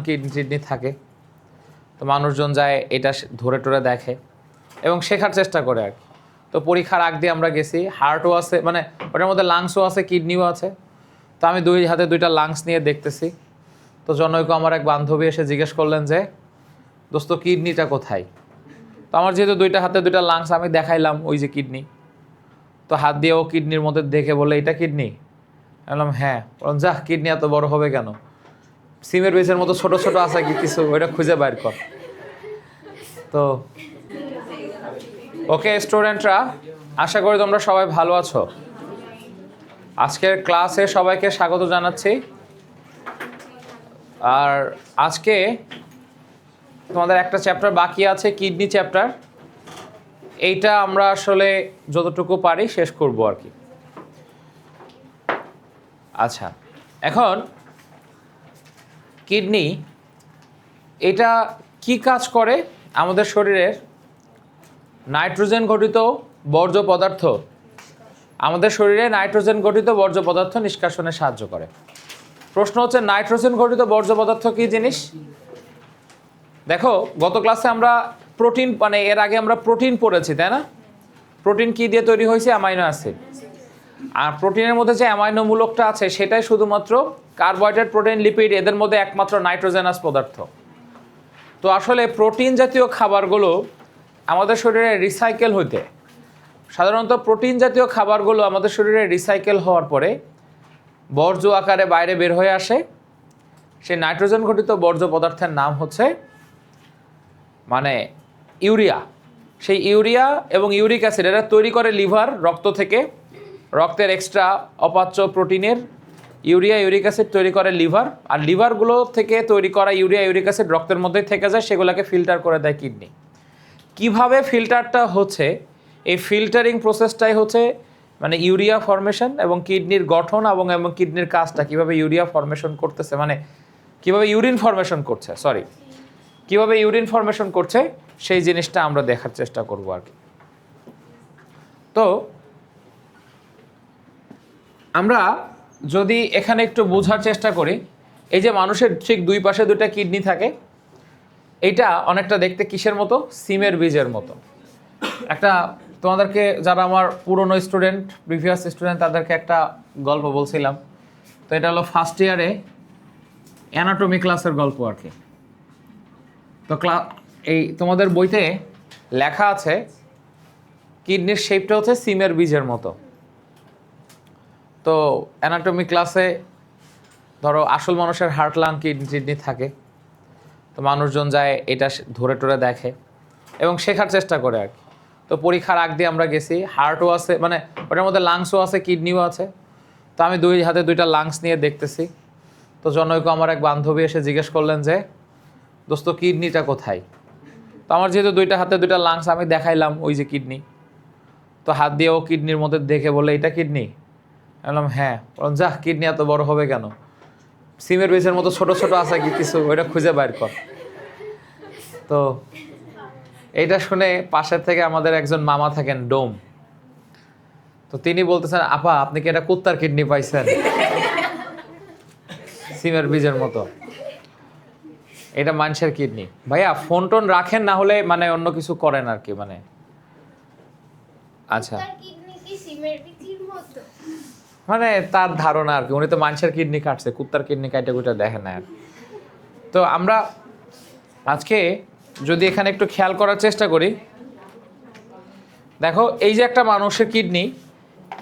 Kidney থাকে, তো মানুষজন যায় এটা ধরে টরে দেখে এবং শেখার চেষ্টা করে আর কি। তো পরীক্ষার আগ দিয়ে আমরা গেছি, হার্টও আছে, মানে ওটার মধ্যে লাংসও আছে, কিডনিও আছে। তো আমি দুই হাতে দুইটা লাংস নিয়ে দেখতেছি। তো জনৈক আমার এক বান্ধবী এসে জিজ্ঞেস করলেন যে দোস্ত কিডনিটা কোথায়। তো আমার যেহেতু দুইটা হাতে দুইটা লাংস, আমি দেখাইলাম ওই যে কিডনি। তো হাত দিয়েও কিডনির মধ্যে দেখে বলে এটা কিডনি। বললাম হ্যাঁ। বললাম যা, কিডনি এত বড় হবে কেন, সিমের বীজের মতো ছোট ছোট আছে কি কিছু, ওইটা খুঁজে বাইর কর। তো ওকে স্টুডেন্টরা, আশা করি তোমরা সবাই ভালো আছো। আজকের ক্লাসে সবাইকে স্বাগত জানাচ্ছি। আর আজকে তোমাদের একটা চ্যাপ্টার বাকি আছে, কিডনি চ্যাপ্টার। এইটা আমরা আসলে যতটুকু পারি শেষ করব আর কি। আচ্ছা, এখন কিডনি এটা কি কাজ করে? আমাদের শরীরের নাইট্রোজেন ঘটিত বর্জ্য পদার্থ, আমাদের শরীরে নাইট্রোজেন ঘটিত বর্জ্য পদার্থ নিষ্কাশনে সাহায্য করে। প্রশ্ন হচ্ছে নাইট্রোজেন ঘটিত বর্জ্য পদার্থ কি জিনিস? দেখো, গত ক্লাসে আমরা প্রোটিন, মানে এর আগে আমরা প্রোটিন পড়েছি, তাই না? প্রোটিন কি দিয়ে তৈরি হয়েছে? Amino acid. আর প্রোটিনের মধ্যে যে অ্যামাইনো মূলকটা আছে সেটাই শুধুমাত্র কার্বোহাইড্রেট, প্রোটিন, লিপিড, এদের মধ্যে একমাত্র নাইট্রোজেনাস পদার্থ। তো আসলে প্রোটিন জাতীয় খাবারগুলো আমাদের শরীরে রিসাইকেল হইতে, সাধারণত প্রোটিন জাতীয় খাবারগুলো আমাদের শরীরে রিসাইকেল হওয়ার পরে বর্জ্য আকারে বাইরে বের হয়ে আসে। সেই নাইট্রোজেন ঘটিত বর্জ্য পদার্থের নাম হচ্ছে মানে ইউরিয়া। সেই ইউরিয়া এবং ইউরিক অ্যাসিড এরা তৈরি করে লিভার, রক্ত থেকে, রক্তের এক্সট্রা অপাচ্য প্রোটিনের ইউরিয়া ইউরিক অ্যাসিড তৈরি করে লিভার। আর লিভারগুলো থেকে তৈরি করা ইউরিয়া ইউরিক অ্যাসিড রক্তের মধ্যেই থেকে যায়, সেগুলোকে ফিল্টার করে দেয় কিডনি। কিভাবে ফিল্টারটা হচ্ছে? এই ফিল্টারিং প্রসেসটাই হচ্ছে মানে ইউরিয়া ফর্মেশন এবং কিডনির গঠন এবং কিডনির কাজটা কিভাবে ইউরিয়া ফর্মেশন করতেছে, মানে কিভাবে ইউরিন ফর্মেশন করছে, কিভাবে ইউরিন ফর্মেশন করছে সেই জিনিসটা আমরা দেখার চেষ্টা করব আর কি। তো আমরা যদি এখানে একটু বোঝার চেষ্টা করি, এই যে মানুষের ঠিক দুই পাশে দুইটা কিডনি থাকে, এইটা অনেকটা দেখতে কিসের মতো? সিমের বীজের মতো। একটা তোমাদেরকে, যারা আমার পুরনো স্টুডেন্ট, প্রিভিয়াস স্টুডেন্ট, তাদেরকে একটা গল্প বলছিলাম। তো এটা হলো ফার্স্ট ইয়ারে অ্যানাটমি ক্লাসের গল্প আর কি। তো এই তোমাদের বইতে লেখা আছে কিডনির শেপটা হচ্ছে সিমের বীজের মতো। তো অ্যানাটমি ক্লাসে ধরো আসল মানুষের হার্ট, লাং, কিডনি থাকে, তো মানুষজন যায় এটা ধরে টরে দেখে এবং শেখার চেষ্টা করে আর কি। তো পরীক্ষার আগ দিয়ে আমরা গেছি, হার্টও আছে, মানে ওটার মধ্যে লাংসও আছে, কিডনিও আছে। তো আমি দুই হাতে দুইটা লাংস নিয়ে দেখতেছি। তো জনৈক আমার এক বান্ধবী এসে জিজ্ঞেস করলেন যে দোস্ত কিডনিটা কোথায়। তো আমার যেহেতু দুইটা হাতে দুইটা লাংস, আমি দেখাইলাম ওই যে কিডনি। তো হাত দিয়েও কিডনির মধ্যে দেখে বলে এটা কিডনি। বললাম হ্যাঁ। বললাম যা, কিডনি এত বড় হবে কেন, সিমের বীজের মতো ছোট ছোট আছে কি কিছু, ওইটা খুঁজে বাইর কর। তো এইটা শুনে পাশের থেকে আমাদের একজন মামা থাকেন, ডোম। তো তিনি বলতেছেন, আপা আপনি কি এটা কুত্তার কিডনি পাইছেন? সিমের বীজের মতো, এটা মানুষের কিডনি। ভাইয়া ফোন টোন রাখেন, না হলে মানে অন্য কিছু করেন আর কি, মানে আচ্ছা, মানে তার ধারণা আর কি। উনি তো মানুষের কিডনি কাটছে, কুত্তার কিডনি কাটে কুইটা দেখেন না আর। তো আমরা আজকে যদি এখানে একটু খেয়াল করার চেষ্টা করি, দেখো এই যে একটা মানুষের কিডনি,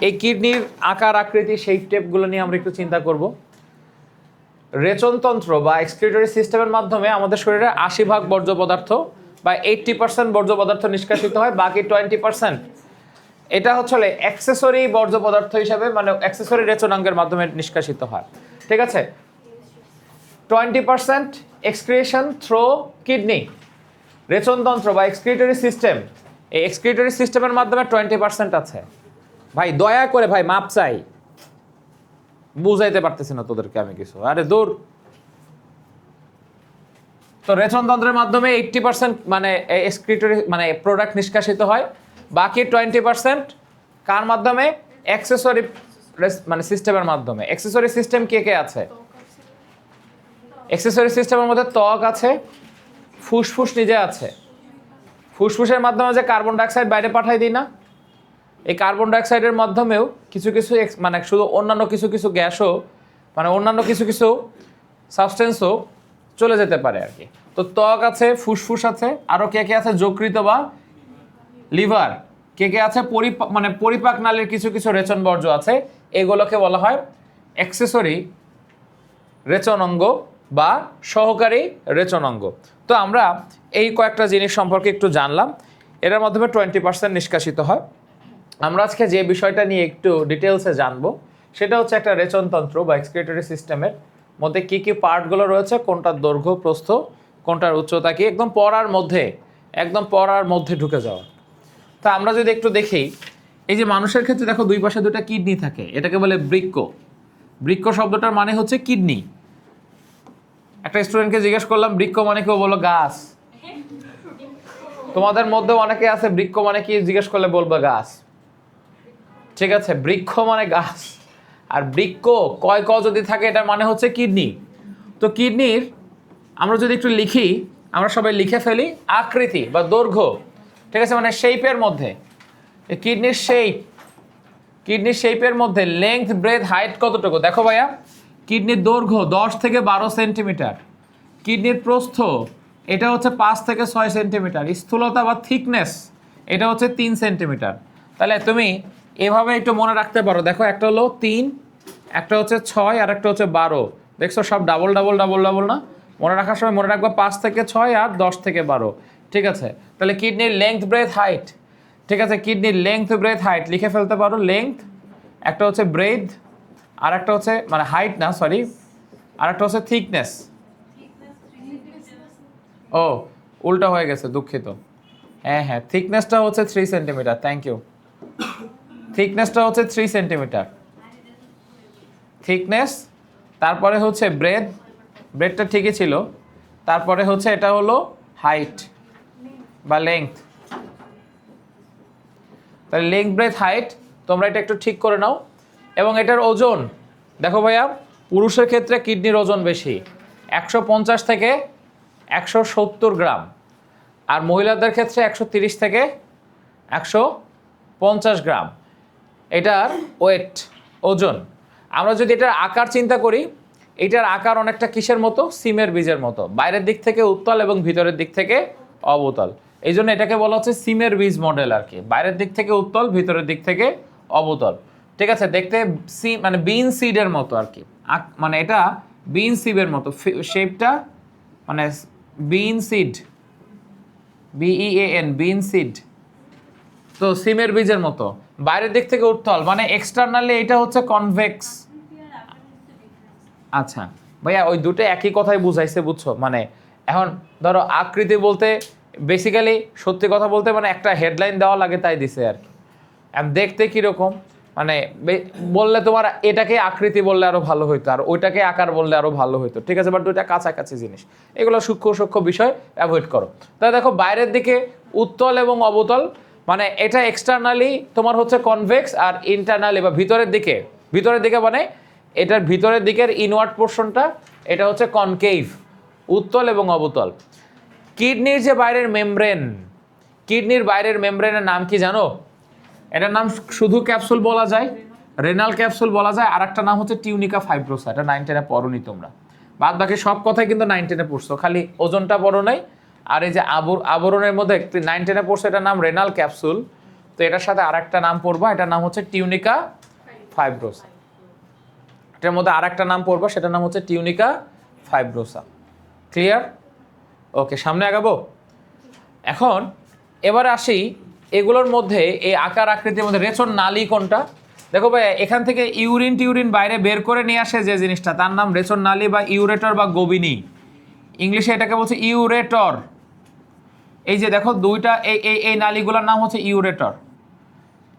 এই কিডনির আকার, আকৃতি, সেই টেপগুলো নিয়ে আমরা একটু চিন্তা করব। রেচনতন্ত্র বা এক্সক্রিটরি সিস্টেমের মাধ্যমে আমাদের শরীরে 80% বর্জ্য পদার্থ বা 80% বর্জ্য পদার্থ নিষ্কাশিত হয়, বাকি 20% এটা হচ্ছে অ্যাক্সেসরি বর্জ্য পদার্থ হিসাবে, মানে অ্যাক্সেসরি রেচনাঙ্গের মাধ্যমে নিষ্কাশিত হয়। ঠিক আছে, 20% এক্সক্রিশন থ্রু কিডনি। রেচনতন্ত্র বা এক্সক্রিটরি সিস্টেম, এই এক্সক্রিটরি সিস্টেমের মাধ্যমে 20% আছে। ভাই দয়া করে ভাই মাপ চাই, বুঝাইতে পারতেছি না তোদেরকে আমি কিছু, আরে দূর। তো রেচনতন্ত্রের মাধ্যমে 80% মানে এক্সক্রিটরি মানে প্রোডাক্ট নিষ্কাশিত হয়, বাকি 20% কার মাধ্যমে? অ্যাক্সেসরি মানে সিস্টেমের মাধ্যমে। অ্যাক্সেসরি সিস্টেম কে কে আছে? এক্সেসরি সিস্টেমের মধ্যে ত্বক আছে, ফুসফুস নিজে আছে। ফুসফুসের মাধ্যমে যে কার্বন ডাইঅক্সাইড বাইরে পাঠাই দিই না, এই কার্বন ডাইঅক্সাইডের মাধ্যমেও কিছু কিছু মানে শুধু অন্যান্য কিছু কিছু গ্যাসও মানে অন্যান্য কিছু কিছু সাবস্টেন্সও চলে যেতে পারে আর কি। তো ত্বক আছে, ফুসফুস আছে, আরও কে কে আছে? যকৃত বা লিভার, কে কে আছে? মানে পরিপাক নালীর কিছু কিছু রেচন বর্জ্য আছে, এগুলোকে বলা হয় অ্যাক্সেসরি রেচনাঙ্গ বা সহকারী রেচনাঙ্গ। তো আমরা এই কয়েকটা জিনিস সম্পর্কে একটু জানলাম, এর মাধ্যমে 20% নিষ্কাশিত হয়। আমরা আজকে যে বিষয়টা নিয়ে একটু ডিটেলসে জানবো সেটা হচ্ছে একটা রেচনতন্ত্র বা এক্সক্রিটরি সিস্টেমের মধ্যে কী কী পার্টগুলো রয়েছে, কোনটার দৈর্ঘ্য প্রস্থ, কোনটার উচ্চতা কি, একদম পড়ার মধ্যে ঢুকে যাওয়া। তা আমরা যদি একটু দেখি, এই যে মানুষের ক্ষেত্রে দেখো দুই পাশে দুটা কিডনি থাকে, এটাকে বলে বৃক্ক। বৃক্ক শব্দটার মানে হচ্ছে কিডনি। একটা স্টুডেন্টকে জিজ্ঞেস করলাম বৃক্ক মানে কেউ বললো গাছ। তোমাদের মধ্যে অনেকে আছে বৃক্ক মানে কি জিজ্ঞেস করলে বলবে গাছ। ঠিক আছে, বৃক্ষ মানে গাছ, আর বৃক্ক কয় ক যদি থাকে এটার মানে হচ্ছে কিডনি। তো কিডনির আমরা যদি একটু লিখি, আমরা সবাই লিখে ফেলি আকৃতি বা দৈর্ঘ্য, ঠিক আছে, মানে শেপের মধ্যে কিডনির শেপের মধ্যে লেংথ, ব্রেথ, হাইট কতটুকু দেখো ভাইয়া। কিডনির দৈর্ঘ্য 10 থেকে 12 সেন্টিমিটার, কিডনির প্রস্থ এটা হচ্ছে 5 থেকে 6 সেন্টিমিটার, স্থূলতা বা থিকনেস এটা হচ্ছে 3 সেন্টিমিটার। তাহলে তুমি এভাবে একটু মনে রাখতে পারো, দেখো একটা হলো 3, একটা হচ্ছে 6, আর একটা হচ্ছে 12। দেখছো সব ডাবল ডাবল ডাবল ডাবল না? মনে রাখার সময় মনে রাখবা 5 থেকে 6 আর 10 থেকে 12। ঠিক আছে, তাহলে কিডনির লেংথ, ব্রেথ, হাইট, ঠিক আছে, কিডনির লেংথ, ব্রেথ, হাইট লিখে ফেলতে পারো। লেংথ একটা হচ্ছে, ব্রেথ আর একটা হচ্ছে, মানে হাইট না সরি, আর একটা হচ্ছে থিকনেস। ও উল্টা হয়ে গেছে, দুঃখিত। হ্যাঁ, থিকনেসটা হচ্ছে 3 সেন্টিমিটার। Thank you. থিকনেসটা হচ্ছে 3 সেন্টিমিটার থিকনেস। তারপরে হচ্ছে ব্রেথটা ঠিকই ছিল। তারপরে হচ্ছে এটা হলো হাইট বা লেংথ। তাহলে লেংথ, ব্রেথ, হাইট তোমরা এটা একটু ঠিক করে নাও। এবং এটার ওজন দেখো ভাইয়া, পুরুষের ক্ষেত্রে কিডনির ওজন বেশি, 150 থেকে 170 গ্রাম, আর মহিলাদের ক্ষেত্রে 130 থেকে 150 গ্রাম এটার ওয়েট, ওজন। আমরা যদি এটার আকার চিন্তা করি, এটার আকার অনেকটা কিসের মতো? সিমের বীজের মতো, বাইরের দিক থেকে উত্তল এবং ভিতরের দিক থেকে অবতল। এই জন্য এটাকে বলা হচ্ছে সিমের বীজ মডেল আর কি, বাইরের দিক থেকে উত্তল, ভিতরের দিক থেকে অবতল। ঠিক আছে, দেখতে মানে বিন সিডের মতো আর কি, মানে এটা বিন সিডের মতো শেপটা, মানে বিন সিড, BEAN, বিন সিড। তো সিমের বীজের মতো, বাইরের দিক থেকে উত্তল, মানে এক্সটার্নালি এটা হচ্ছে কনভেক্স। আচ্ছা ভাইয়া, ওই দুটো একই কথাই বুঝাইছে, বুঝছো? মানে এখন ধরো আকৃতি বলতে বেসিক্যালি সত্যি কথা বলতে মানে একটা হেডলাইন দেওয়া লাগে তাই দিছে আর কি। দেখতে কীরকম মানে বললে তোমার এটাকে আকৃতি বললে আরও ভালো হইতো, আর ওইটাকে আকার বললে আরও ভালো হইতো। ঠিক আছে, বাট দুইটা কাছাকাছি জিনিস, এগুলো সূক্ষ্ম বিষয় অ্যাভয়েড করো। তাই দেখো বাইরের দিকে উত্তল এবং অবতল, মানে এটা এক্সটার্নালি তোমার হচ্ছে কনভেক্স, আর ইন্টারনালি বা ভিতরের দিকে মানে এটার ভিতরের দিকের ইনওয়ার্ড পোর্শনটা এটা হচ্ছে কনকেভ, উত্তল এবং অবতল। কিডনির যে বাইরের মেমব্রেন, কিডনির বাইরের মেমব্রেনের নাম কি জানো? এটার নাম শুধু ক্যাপসুল বলা যায়, রেনাল ক্যাপসুল বলা যায়, আর একটা নাম হচ্ছে টিউনিকা ফাইব্রোসা। এটা 9 10-এ পড়োনি তোমরা, বাদ বাকি সব কথাই কিন্তু 9 10-এ পড়ছো, খালি ওজনটা পড়ো নাই। আর এই যে আবরণের মধ্যে 9 10-এ পড়ছো, এটার নাম রেনাল ক্যাপসুল। তো এটার সাথে আর একটা নাম পড়বা, এটার নাম হচ্ছে টিউনিকা ফাইব্রোসা। এটার মধ্যে আর একটা নাম পড়বা, সেটার নাম হচ্ছে টিউনিকা ফাইব্রোসা। ক্লিয়ার? ওকে, সামনে আগাবো। এখন এবারে আসি এগুলোর মধ্যে, এই আকার আকৃতির মধ্যে রেচন নালী কোনটা? দেখো ভাই, এখান থেকে টিউরিন বাইরে বের করে নিয়ে আসে যে জিনিসটা, তার নাম রেচন নালী বা ইউরেটর বা গবিনী। ইংলিশে এটাকে বলছে ইউরেটর। এই যে দেখো দুইটা এই নালীগুলোর নাম হচ্ছে ইউরেটর।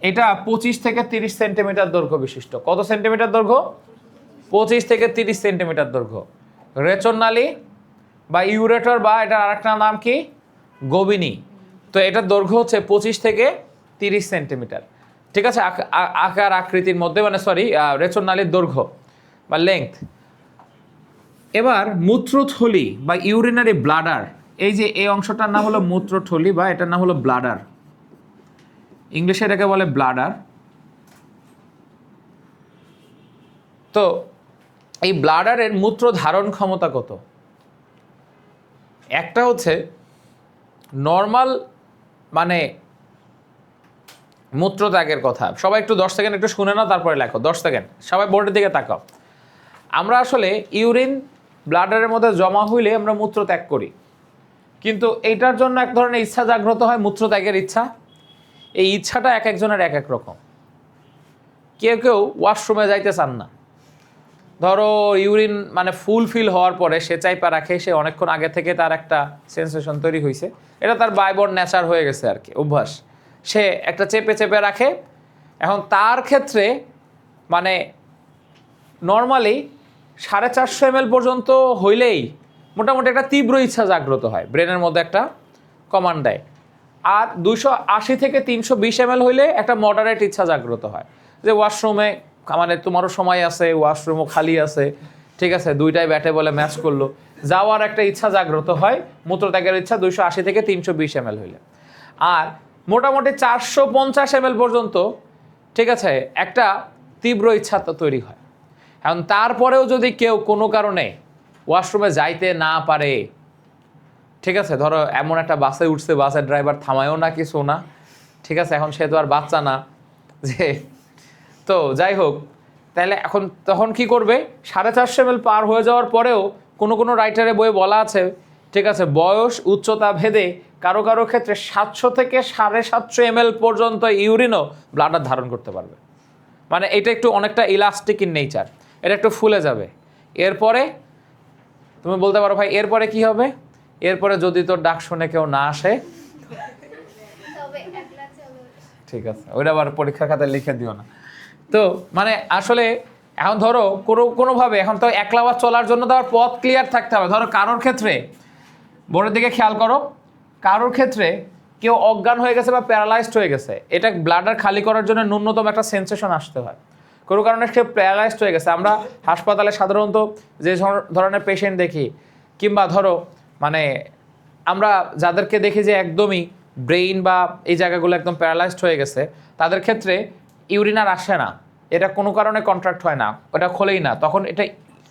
এটা 25 থেকে 30 সেন্টিমিটার দৈর্ঘ্য বিশিষ্ট। কত সেন্টিমিটার দৈর্ঘ্য? 25 থেকে 30 সেন্টিমিটার দৈর্ঘ্য। রেচন নালী বা ইউরেটর, বা এটার আরেকটা নাম কি? গবিনী। তো এটার দৈর্ঘ্য হচ্ছে 25 থেকে 30 সেন্টিমিটার। ঠিক আছে, আকার আকৃতির মধ্যে, মানে সরি রেচন নালীর দৈর্ঘ্য বা লেংথ। এবার মূত্রথলি বা ইউরিনারি ব্লাডার, এই যে এই অংশটার নাম হলো মূত্রথলি বা এটার নাম হলো ব্লাডার, ইংলিশে এটাকে বলে ব্লাডার। তো এই ব্লাডারের মূত্র ধারণ ক্ষমতা কত? একটা হচ্ছে নর্মাল মানে মূত্রত্যাগের কথা, সবাই একটু 10 সেকেন্ড একটু শুনে নাও, তারপরে লেখো 10 সেকেন্ড, সবাই বোর্ডের দিকে তাকাও। আমরা আসলে ইউরিন ব্লাডারের মধ্যে জমা হইলে আমরা মূত্র ত্যাগ করি, কিন্তু এইটার জন্য এক ধরনের ইচ্ছা জাগ্রত হয়, মূত্র ত্যাগের ইচ্ছা। এই ইচ্ছাটা এক একজনের এক এক রকম। কেউ কেউ ওয়াশরুমে যাইতে চান না, ধরো ইউরিন মানে ফুলফিল হওয়ার পরে সে চাইপা রাখে, সে অনেকক্ষণ আগে থেকে তার একটা সেন্সেশন তৈরি হয়েছে, এটা তার বায়বর্ন নেচার হয়ে গেছে আর কি, অভ্যাস, সে একটা চেপে চেপে রাখে। এখন তার ক্ষেত্রে মানে নর্মালি 450 ml পর্যন্ত হইলেই মোটামুটি একটা তীব্র ইচ্ছা জাগ্রত হয়, ব্রেনের মধ্যে একটা কমান্ড দেয়। আর 280 থেকে 320 ml হইলে একটা মডারেট ইচ্ছা জাগ্রত হয়, যে ওয়াশরুমে মানে তোমারও সময় আছে, ওয়াশরুমও খালি আছে, ঠিক আছে, দুইটাই ব্যাটে বলে ম্যাচ করলো, যাওয়ার একটা ইচ্ছা জাগ্রত হয়, মূত্রত্যাগের ইচ্ছা 280 থেকে 320 ml হইলে। আর মোটামুটি 450 ml পর্যন্ত, ঠিক আছে, একটা তীব্র ইচ্ছা তো তৈরি হয়। এখন তারপরেও যদি কেউ কোনো কারণে ওয়াশরুমে যাইতে না পারে, ঠিক আছে, ধরো এমন একটা বাসে উঠছে, বাসের ড্রাইভার থামায়ও না কিছু না, ঠিক আছে, এখন সে তো আর বাচ্চা না যে, তো যাই হোক, তাহলে এখন তখন কি করবে? 450 ml পার হয়ে যাওয়ার পরেও কোনো কোনো রাইটারে বইয়ে বলা আছে, ঠিক আছে, বয়স উচ্চতা ভেদে কারো কারো ক্ষেত্রে 700 থেকে 750 ml পর্যন্ত ইউরিনও ব্লাডার ধারণ করতে পারবে। মানে এটা একটু অনেকটা ইলাস্টিক ইন নেচার, এটা একটু ফুলে যাবে। এরপরে তুমি বলতে পারো ভাই এরপরে কি হবে? এরপরে যদি তোর ডাক শুনে কেউ না আসে, ঠিক আছে, ওইটা আবার পরীক্ষার খাতায় লিখে দিও না। তো মানে আসলে এখন ধরো কোনোভাবে এখন তো একলা আবার চলার জন্য তো আবার পথ ক্লিয়ার থাকতে হবে। ধরো কারোর ক্ষেত্রে, বোর্ডের দিকে খেয়াল করো, কারোর ক্ষেত্রে কেউ অজ্ঞান হয়ে গেছে বা প্যারালাইজড হয়ে গেছে, এটা ব্লাডার খালি করার জন্য ন্যূনতম একটা সেন্সেশন আসতে হয়। কোনো কারণে সে প্যারালাইজড হয়ে গেছে, আমরা হাসপাতালে সাধারণত যে ধরনের পেশেন্ট দেখি, কিংবা ধরো মানে আমরা যাদেরকে দেখি যে একদমই ব্রেইন বা এই জায়গাগুলো একদম প্যারালাইজড হয়ে গেছে, তাদের ক্ষেত্রে ইউরিনার আসে না, এটা কোনো কারণে কন্ট্রাক্ট হয় না, ওটা খোলেই না, তখন এটা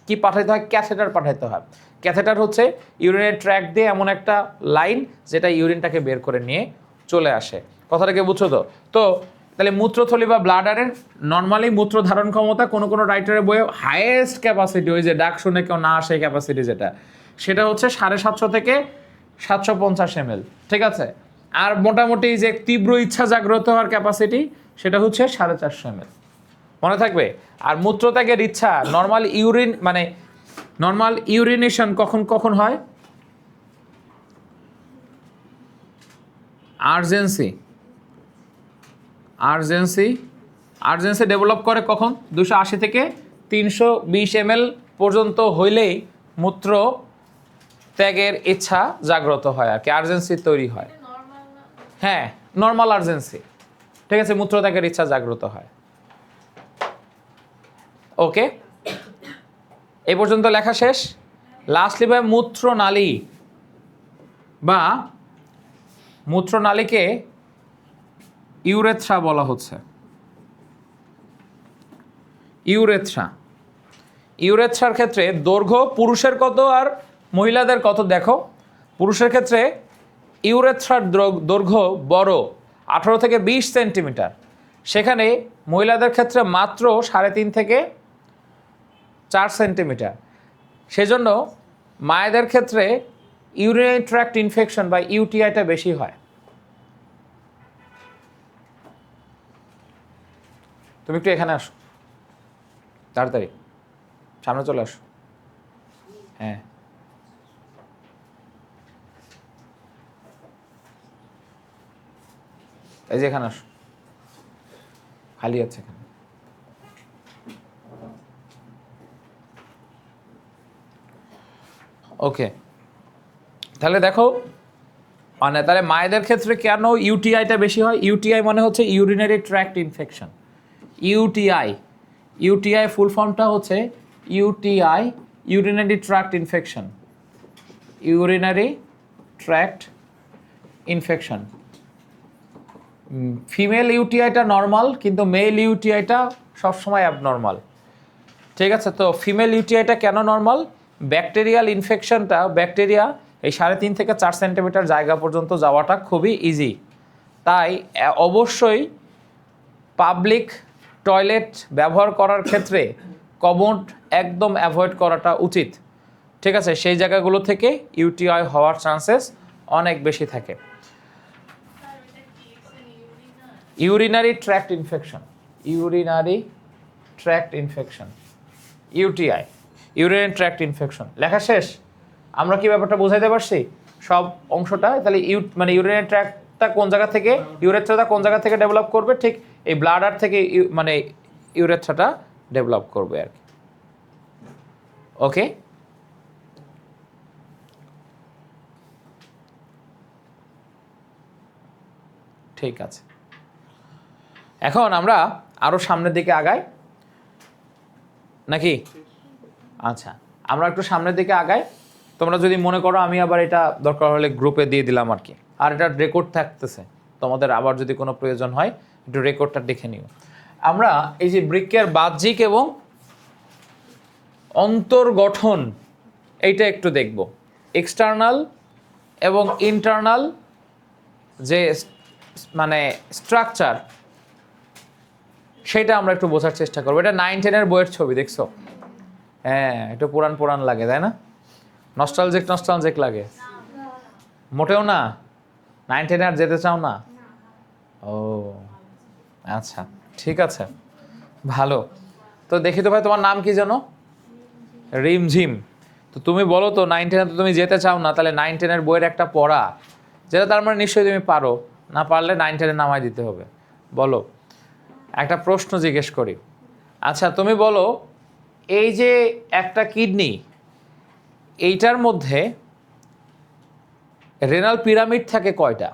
কি পাঠাইতে হয়? ক্যাথেটার পাঠাইতে হয়। ক্যাথেটার হচ্ছে ইউরিনের ট্র্যাক দিয়ে এমন একটা লাইন যেটা ইউরিনটাকে বের করে নিয়ে চলে আসে। কথাটা কি বুঝছো? তো তাহলে মূত্রথলি বা ব্লাডারের নর্মালি মূত্র ধারণ ক্ষমতা কোনো কোনো রাইটারের বইয়ে হাইয়েস্ট ক্যাপাসিটি, ওই যে ডাক শুনে কেউ না আসে ক্যাপাসিটি যেটা, সেটা হচ্ছে 750 থেকে 750 ml, ঠিক আছে। আর মোটামুটি যে তীব্র ইচ্ছা জাগ্রত হওয়ার ক্যাপাসিটি সেটা হচ্ছে 450 ml, মনে থাকবে। আর মূত্রত্যাগের ইচ্ছা নর্মাল ইউরিন মানে নর্মাল ইউরিনেশন কখন কখন হয়? আর্জেন্সি ডেভেলপ করে কখন? 280 থেকে 320 ml পর্যন্ত হইলেই মূত্র ত্যাগের ইচ্ছা জাগ্রত হয় আর কি, আর্জেন্সি তৈরি হয়। হ্যাঁ, নর্মাল আর্জেন্সি, ঠিক আছে, মূত্র ত্যাগের ইচ্ছা জাগ্রত হয়। ওকে, এই পর্যন্ত লেখা শেষ। লাস্টলি ভাই মূত্রনালী বা মূত্রনালীকে ইউরেথ্রা বলা হচ্ছে। ইউরেথ্রার ক্ষেত্রে দৈর্ঘ্য পুরুষের কত আর মহিলাদের কত দেখো। পুরুষের ক্ষেত্রে ইউরেথ্রার দৈর্ঘ্য বড়, 18 থেকে 20 সেন্টিমিটার, সেখানে মহিলাদের ক্ষেত্রে মাত্র 3.5 থেকে 4 সেন্টিমিটার। সেজন্য মায়েদের ক্ষেত্রে ইউরিনারি ট্র্যাক্ট ইনফেকশন বা ইউটিআইটা বেশি হয়। তুমি একটু এখানে আসো, তাড়াতাড়ি সামনে চলে আসো। হ্যাঁ, এই যে এখানে আসো, খালি আছে এখানে। ওকে, তাহলে দেখো মানে তাহলে মায়েদের ক্ষেত্রে কেন ইউটিআইটা বেশি হয়? ইউটিআই মানে হচ্ছে urinary tract infection. UTI full ফর্মটা হচ্ছে UTI, urinary tract infection, urinary tract infection. Female ইউটিআইটা নর্মাল, কিন্তু মেল ইউটিআইটা সবসময় অ্যাবনর্মাল। ঠিক আছে, তো ফিমেল ইউটিআইটা কেন নর্মাল? ব্যাকটেরিয়াল ইনফেকশনটা, ব্যাকটেরিয়া এই 3.5 থেকে 4 সেন্টিমিটার জায়গা পর্যন্ত যাওয়াটা খুবই ইজি। তাই অবশ্যই পাবলিক টয়লেট ব্যবহার করার ক্ষেত্রে কমোড একদম অ্যাভয়েড করাটা উচিত। ঠিক আছে, সেই জায়গাগুলো থেকে ইউটিআই হওয়ার চান্সেস অনেক বেশি থাকে। Urinary tract infection, urinary tract infection, UTI, urinary tract infection. লেখা শেষ? আমরা কি ব্যাপারটা বোঝাইতে পারছি সব অংশটা? তাহলে মানে ইউরিনারি ট্র্যাক্টটা কোন জায়গা থেকে, ইউরেথ্রাটা কোন জায়গা থেকে ডেভেলপ করবে? ঠিক এই ব্লাডার থেকে মানে ইউরেথ্রাটা ডেভেলপ করবে আর কি। ওকে, ঠিক আছে। এখন আমরা আরো সামনের দিকে আগাই নাকি? আচ্ছা, আমরা একটু সামনের দিকে আগাই। তোমরা যদি মনে করো আমি আবার এটা দরকার হলে গ্রুপে দিয়ে দিলাম আর কি, আর এটা রেকর্ড থাকতেছে, তোমাদের আবার যদি কোনো প্রয়োজন হয় একটু রেকর্ডটা দেখে নিও। আমরা এই যে বৃক্কের বাহ্যিক এবং অন্তর্গঠন এইটা একটু দেখব। এক্সটার্নাল এবং ইন্টারনাল যে মানে স্ট্রাকচার, সেটা আমরা একটু বোঝার চেষ্টা করবো। এটা 9-10 বইয়ের ছবি, দেখছো? হ্যাঁ, একটু পুরান পুরান লাগে, তাই না? নস্টালজিক লাগে? মোটেও না? 9-10 আর যেতে চাও না? ও আচ্ছা, ঠিক আছে, ভালো। তো দেখি তো ভাই, তোমার নাম কি জানো? রিমঝিম। তো তুমি বলো তো, 9-10 তো তুমি যেতে চাও না, তাহলে 9-10 বইয়ের একটা পড়া, যেটা তার মানে নিশ্চয়ই তুমি পারো, না পারলে 9-10 নামায় দিতে হবে। বলো, একটা প্রশ্ন জিজ্ঞেস করি। আচ্ছা, তুমি বলো, এই যে একটা কিডনি, এইটার মধ্যে রেনাল পিরামিড থাকে কয়টা?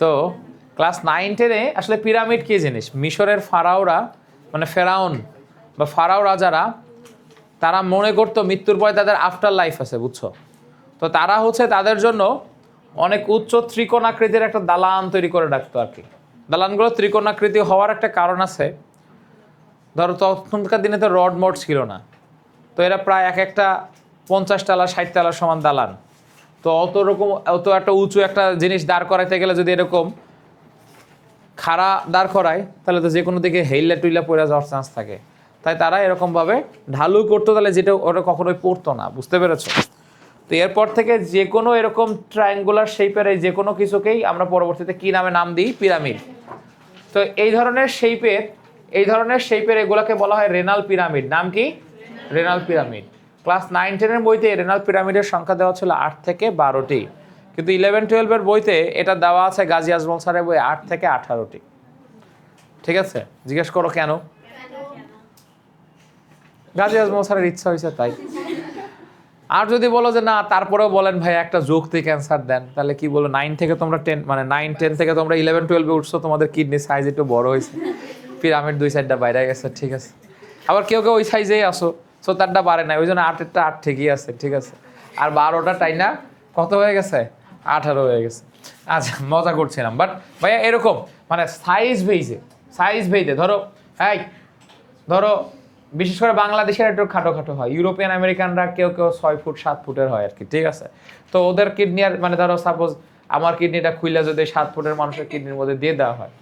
তো ক্লাস 9-10 আসলে পিরামিড কি জিনিস? মিশরের ফারাওরা, মানে ফেরাউন বা ফারাও রাজারা, তারা মনে করতো মৃত্যুর পরে তাদের আফটার লাইফ আছে, বুঝছো? তো তারা হচ্ছে তাদের জন্য অনেক উচ্চ ত্রিকোণাকৃতির একটা দালান তৈরি করে রাখতো আর কি। দালানগুলো ত্রিকোণাকৃতি হওয়ার একটা কারণ আছে। ধরো তখনকার দিনে তো রড মোড ছিল না, তো এরা প্রায় এক একটা 50 তলা 60 তলার সমান দালান। তো অত একটা উঁচু একটা জিনিস দাঁড় করাইতে গেলে যদি এরকম খাড়া দাঁড় করায়, তাহলে তো যে কোনো দিকে হেইলা টুইলা পড়ে যাওয়ার চান্স থাকে। তাই তারা এরকমভাবে ঢালু করতো, তাহলে যেটা ওটা কখনোই পড়তো না। বুঝতে পেরেছো? তো এরপর থেকে যে কোনো এরকম ট্রায়াঙ্গুলার শেপের এই যে কোনো কিছুকেই আমরা পরবর্তীতে কি নামে নাম দিই? পিরামিড। তো এই ধরনের শেপের এগুলোকে বলা হয় রেনাল পিরামিড। নাম কি? Renal pyramid. ক্লাস 9-10 বইতে রেনাল পিরামিডের সংখ্যা দেওয়া ছিল 8 থেকে 12টি, কিন্তু 11-12 বইতে এটা দেওয়া আছে গাজী আজমল স্যারের বই 8 থেকে 18টি। ঠিক আছে, জিজ্ঞেস করো কেন? গাজী আজমল স্যারের ইচ্ছা হয়েছে তাই। আর যদি বলো যে না, তারপরেও বলেন ভাই একটা যৌক্তিক অ্যান্সার দেন, তাহলে কি বলো, 9 থেকে তোমরা 10 মানে 9-10 থেকে তোমরা 11-12 উঠছো, তোমাদের কিডনি সাইজ একটু বড় হয়েছে, পিরামিড 2 সাইডটা বাইরে গেছে। ঠিক আছে, আবার কেউ কেউ ওই সাইজেই আসো, সো তারটা বাড়ে না, ওই জন্য 8-এরটা 8 ঠিকই আছে। ঠিক আছে, আর 12টা তাই না, কত হয়ে গেছে? 18 হয়ে গেছে। আচ্ছা, মজা করছিলাম, বাট ভাইয়া এরকম মানে সাইজ ভেইজে ধরো বিশেষ করে বাংলাদেশের একটু খাটো হয়, ইউরোপিয়ান আমেরিকানরা কেউ 6 ফুট 7 ফুটের হয় আর কি। ঠিক আছে, তো ওদের কিডনি আর মানে ধরো সাপোজ আমার কিডনিটা খুইলা যদি 7 ফুটের মানুষের কিডনির মধ্যে দিয়ে দেওয়া হয়,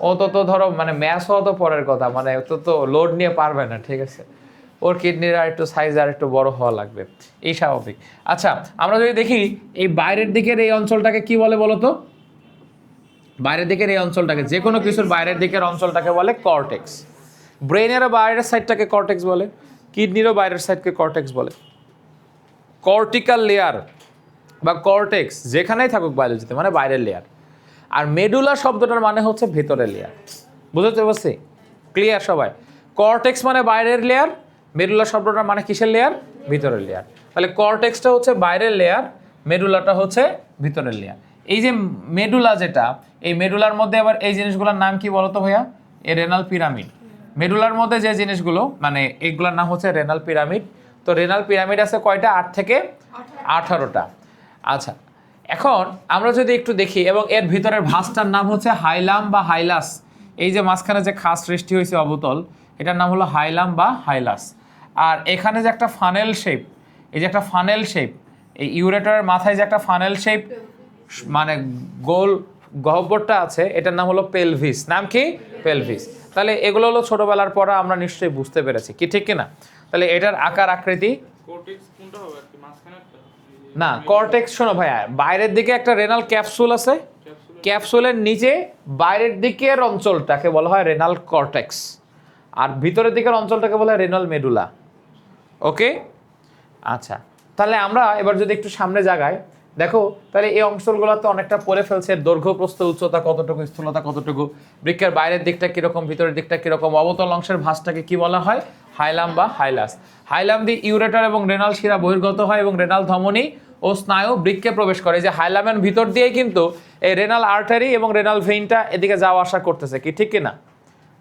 ও তো ধরো মানে ম্যাচ হওয়া তো পরের কথা, মানে তো লোড নিয়ে পারবে না। ঠিক আছে, ওর কিডনির আর একটু সাইজ আর একটু বড় হওয়া লাগবে, এই স্বাভাবিক। আচ্ছা, আমরা যদি দেখি এই বাইরের দিকের এই অঞ্চলটাকে কি বলে বলো তো? বাইরের দিকের এই অঞ্চলটাকে, যে কোনো কিছুর বাইরের দিকের অঞ্চলটাকে বলে কর্টেক্স। ব্রেনেরও বাইরের সাইডটাকে কর্টেক্স বলে, কিডনিরও বাইরের সাইডকে কর্টেক্স বলে। কর্টিক্যাল লেয়ার বা কর্টেক্স যেখানেই থাকুক বায়োলজিতে মানে বাইরের লেয়ার। আর মেডুলা শব্দটার মানে হচ্ছে ভেতরের লেয়ার। বুঝতে পারছি? ক্লিয়ার সবাই? কর্টেক্স মানে বাইরের লেয়ার, মেডুলা শব্দটার মানে কিসের লেয়ার? ভিতরের লেয়ার। তাহলে কর্টেক্সটা হচ্ছে বাইরের লেয়ার, মেডুলাটা হচ্ছে ভিতরের লেয়ার। এই যে মেডুলা যেটা, এই মেডুলার মধ্যে আবার এই জিনিসগুলোর নাম কি বলতো ভাইয়া? এই রেনাল পিরামিড। মেডুলার মধ্যে যে জিনিসগুলো মানে এইগুলোর নাম হচ্ছে রেনাল পিরামিড। তো রেনাল পিরামিড আছে কয়টা? 8 থেকে 18টা। আচ্ছা, এখন আমরা যদি একটু দেখি, এবং এর ভিতরের ভাঁজটার নাম হচ্ছে হাইলাম বা হাইলাস। এই যে মাঝখানে যে খাস সৃষ্টি হয়েছে অবতল, এটার নাম হলো হাইলাম বা হাইলাস। আর এখানে যে একটা ফানেল শেপ, এই যে একটা ফানেল শেপ, এই ইউরেটারের মাথায় যে একটা ফানেল শেপ মানে গোল গহ্বরটা আছে, এটার নাম হলো পেলভিস। নাম কি? পেলভিস। তাহলে এগুলো হলো ছোটবেলার পড়া, আমরা নিশ্চয়ই বুঝতে পেরেছি কি, ঠিক কিনা? তাহলে এটার আকার আকৃতি না, কর্টেক্স শোনো ভাইয়া, বাইরের দিকে একটা রেনাল ক্যাপসুল আছে, ক্যাপসুলের নিচে বাইরের দিকের অঞ্চলটাকে বলা হয় রেনাল কর্টেক্স, আর ভিতরের দিকের অঞ্চলটাকে বলা হয় রেনাল মেডুলা। ওকে, আচ্ছা, তাহলে আমরা এবার যদি একটু সামনে জায়গায় দেখো, তাহলে এই অংশগুলো তো অনেকটা পড়ে ফেলছে। দৈর্ঘ্য, প্রস্থ, উচ্চতা কতটুকু, স্থূলতা কতটুকু, বৃক্কের বাইরের দিকটা কিরকম, ভিতরের দিকটা কিরকম, অবতল অংশের ভাঁজটাকে কি বলা হয়? হাইলাম বা হাইলাস। হাইলাম দিয়ে ইউরেটার এবং রেনাল শিরা বহির্গত হয় এবং রেনাল ধমনী ও স্নায়ু বৃক্কে প্রবেশ করে। যে হাইলামের ভিতর দিয়েই কিন্তু এই রেনাল আর্টারি এবং রেনাল ভেইনটা এদিকে যাওয়া আসা করতেছে, কি ঠিক কিনা?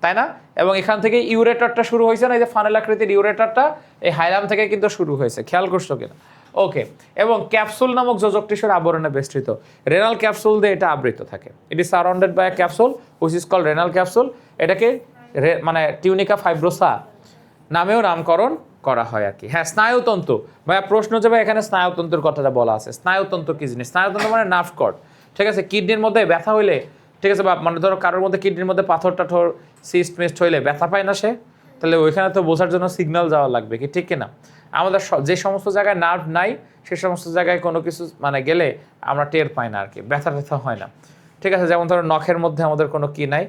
তাই না? এবং এখান থেকে ইউরেটারটা শুরু হয়েছে না, এই যে ফানেল আকৃতির ইউরেটারটা এই হাইলাম থেকে কিন্তু শুরু হয়েছে, খেয়াল করছো কিনা? ওকে, এবং ক্যাপসুল নামক যোজক টিস্যুর আবরণে বেষ্টিত। রেনাল ক্যাপসুল দিয়ে এটা আবৃত থাকে। It is surrounded by a capsule which is called renal capsule. এটাকে মানে টিউনিকা ফাইব্রোসা নামেও নামকরণ করা হয় আর কি। হ্যাঁ, স্নায়ুতন্তু ভাইয়া, প্রশ্ন যে ভাই এখানে স্নায়ুতন্তুর কথাটা বলা আছে, স্নায়ুতন্তু কি জিনিস? স্নায়ুতন্তু মানে নার্ভ কর্ড, ঠিক আছে? কিডনির মধ্যে ব্যথা হইলে, ঠিক আছে, বা মানে ধরো কারোর মধ্যে কিডনির মধ্যে পাথর টাথর সিস্ট মিস্ট হইলে ব্যথা পায় না সে, তাহলে ওইখানে তো বোঝার জন্য সিগন্যাল যাওয়া লাগবে, কি ঠিক কিনা? আমাদের যে সমস্ত জায়গায় নার্ভ নাই সে সমস্ত জায়গায় কোনো কিছু মানে গেলে আমরা টের পাই না আর কি, ব্যথা ট্যাথা হয় না, ঠিক আছে? যেমন ধরো নখের মধ্যে আমাদের কোনো কি নাই,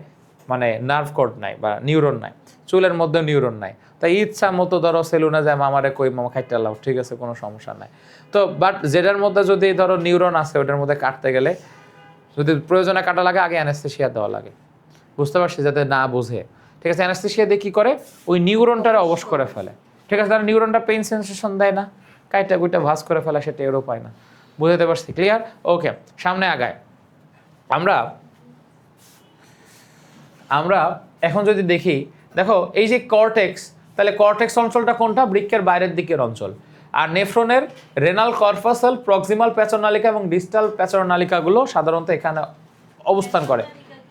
মানে নার্ভ কর্ড নাই বা নিউরন নাই, চুলের মধ্যে নিউরন নাই, তাই ইচ্ছা মতো ধরো সেলুনে যায় মামারে কই মামা খাইতে লাও, ঠিক আছে, কোনো সমস্যা নাই। তো বাট যেটার মধ্যে যদি ধরো নিউরন আছে ওটার মধ্যে কাটতে গেলে যদি প্রয়োজনে কাটা লাগে আগে অ্যানেস্থেসিয়া দেওয়া লাগে, বুঝতে পারছি, যাতে না বোঝে, ঠিক আছে? অ্যানেস্থেসিয়া দিয়ে কী করে? ওই নিউরনটারে অবশ করে ফেলে, ঠিক আছে? তারা নিউরনটা পেইন সেন্সেশন দেয় না, কাইটা গুইটা ভাঁজ করে ফেলে, সে টেরও পায় না, বুঝতে পারছি? ক্লিয়ার? ওকে, সামনে আগায়। আমরা এখন যদি দেখি, দেখো এই যে কর্টেক্স, তাহলে কর্টেক্স অঞ্চলটা কোনটা? বৃক্কের বাইরের দিকের অঞ্চল। আর নেফ্রনের রেনাল কর্পাসাল, প্রক্সিমাল প্যাচনালিকা এবং ডিস্টাল প্যাচনালিকাগুলো সাধারণত এখানে অবস্থান করে।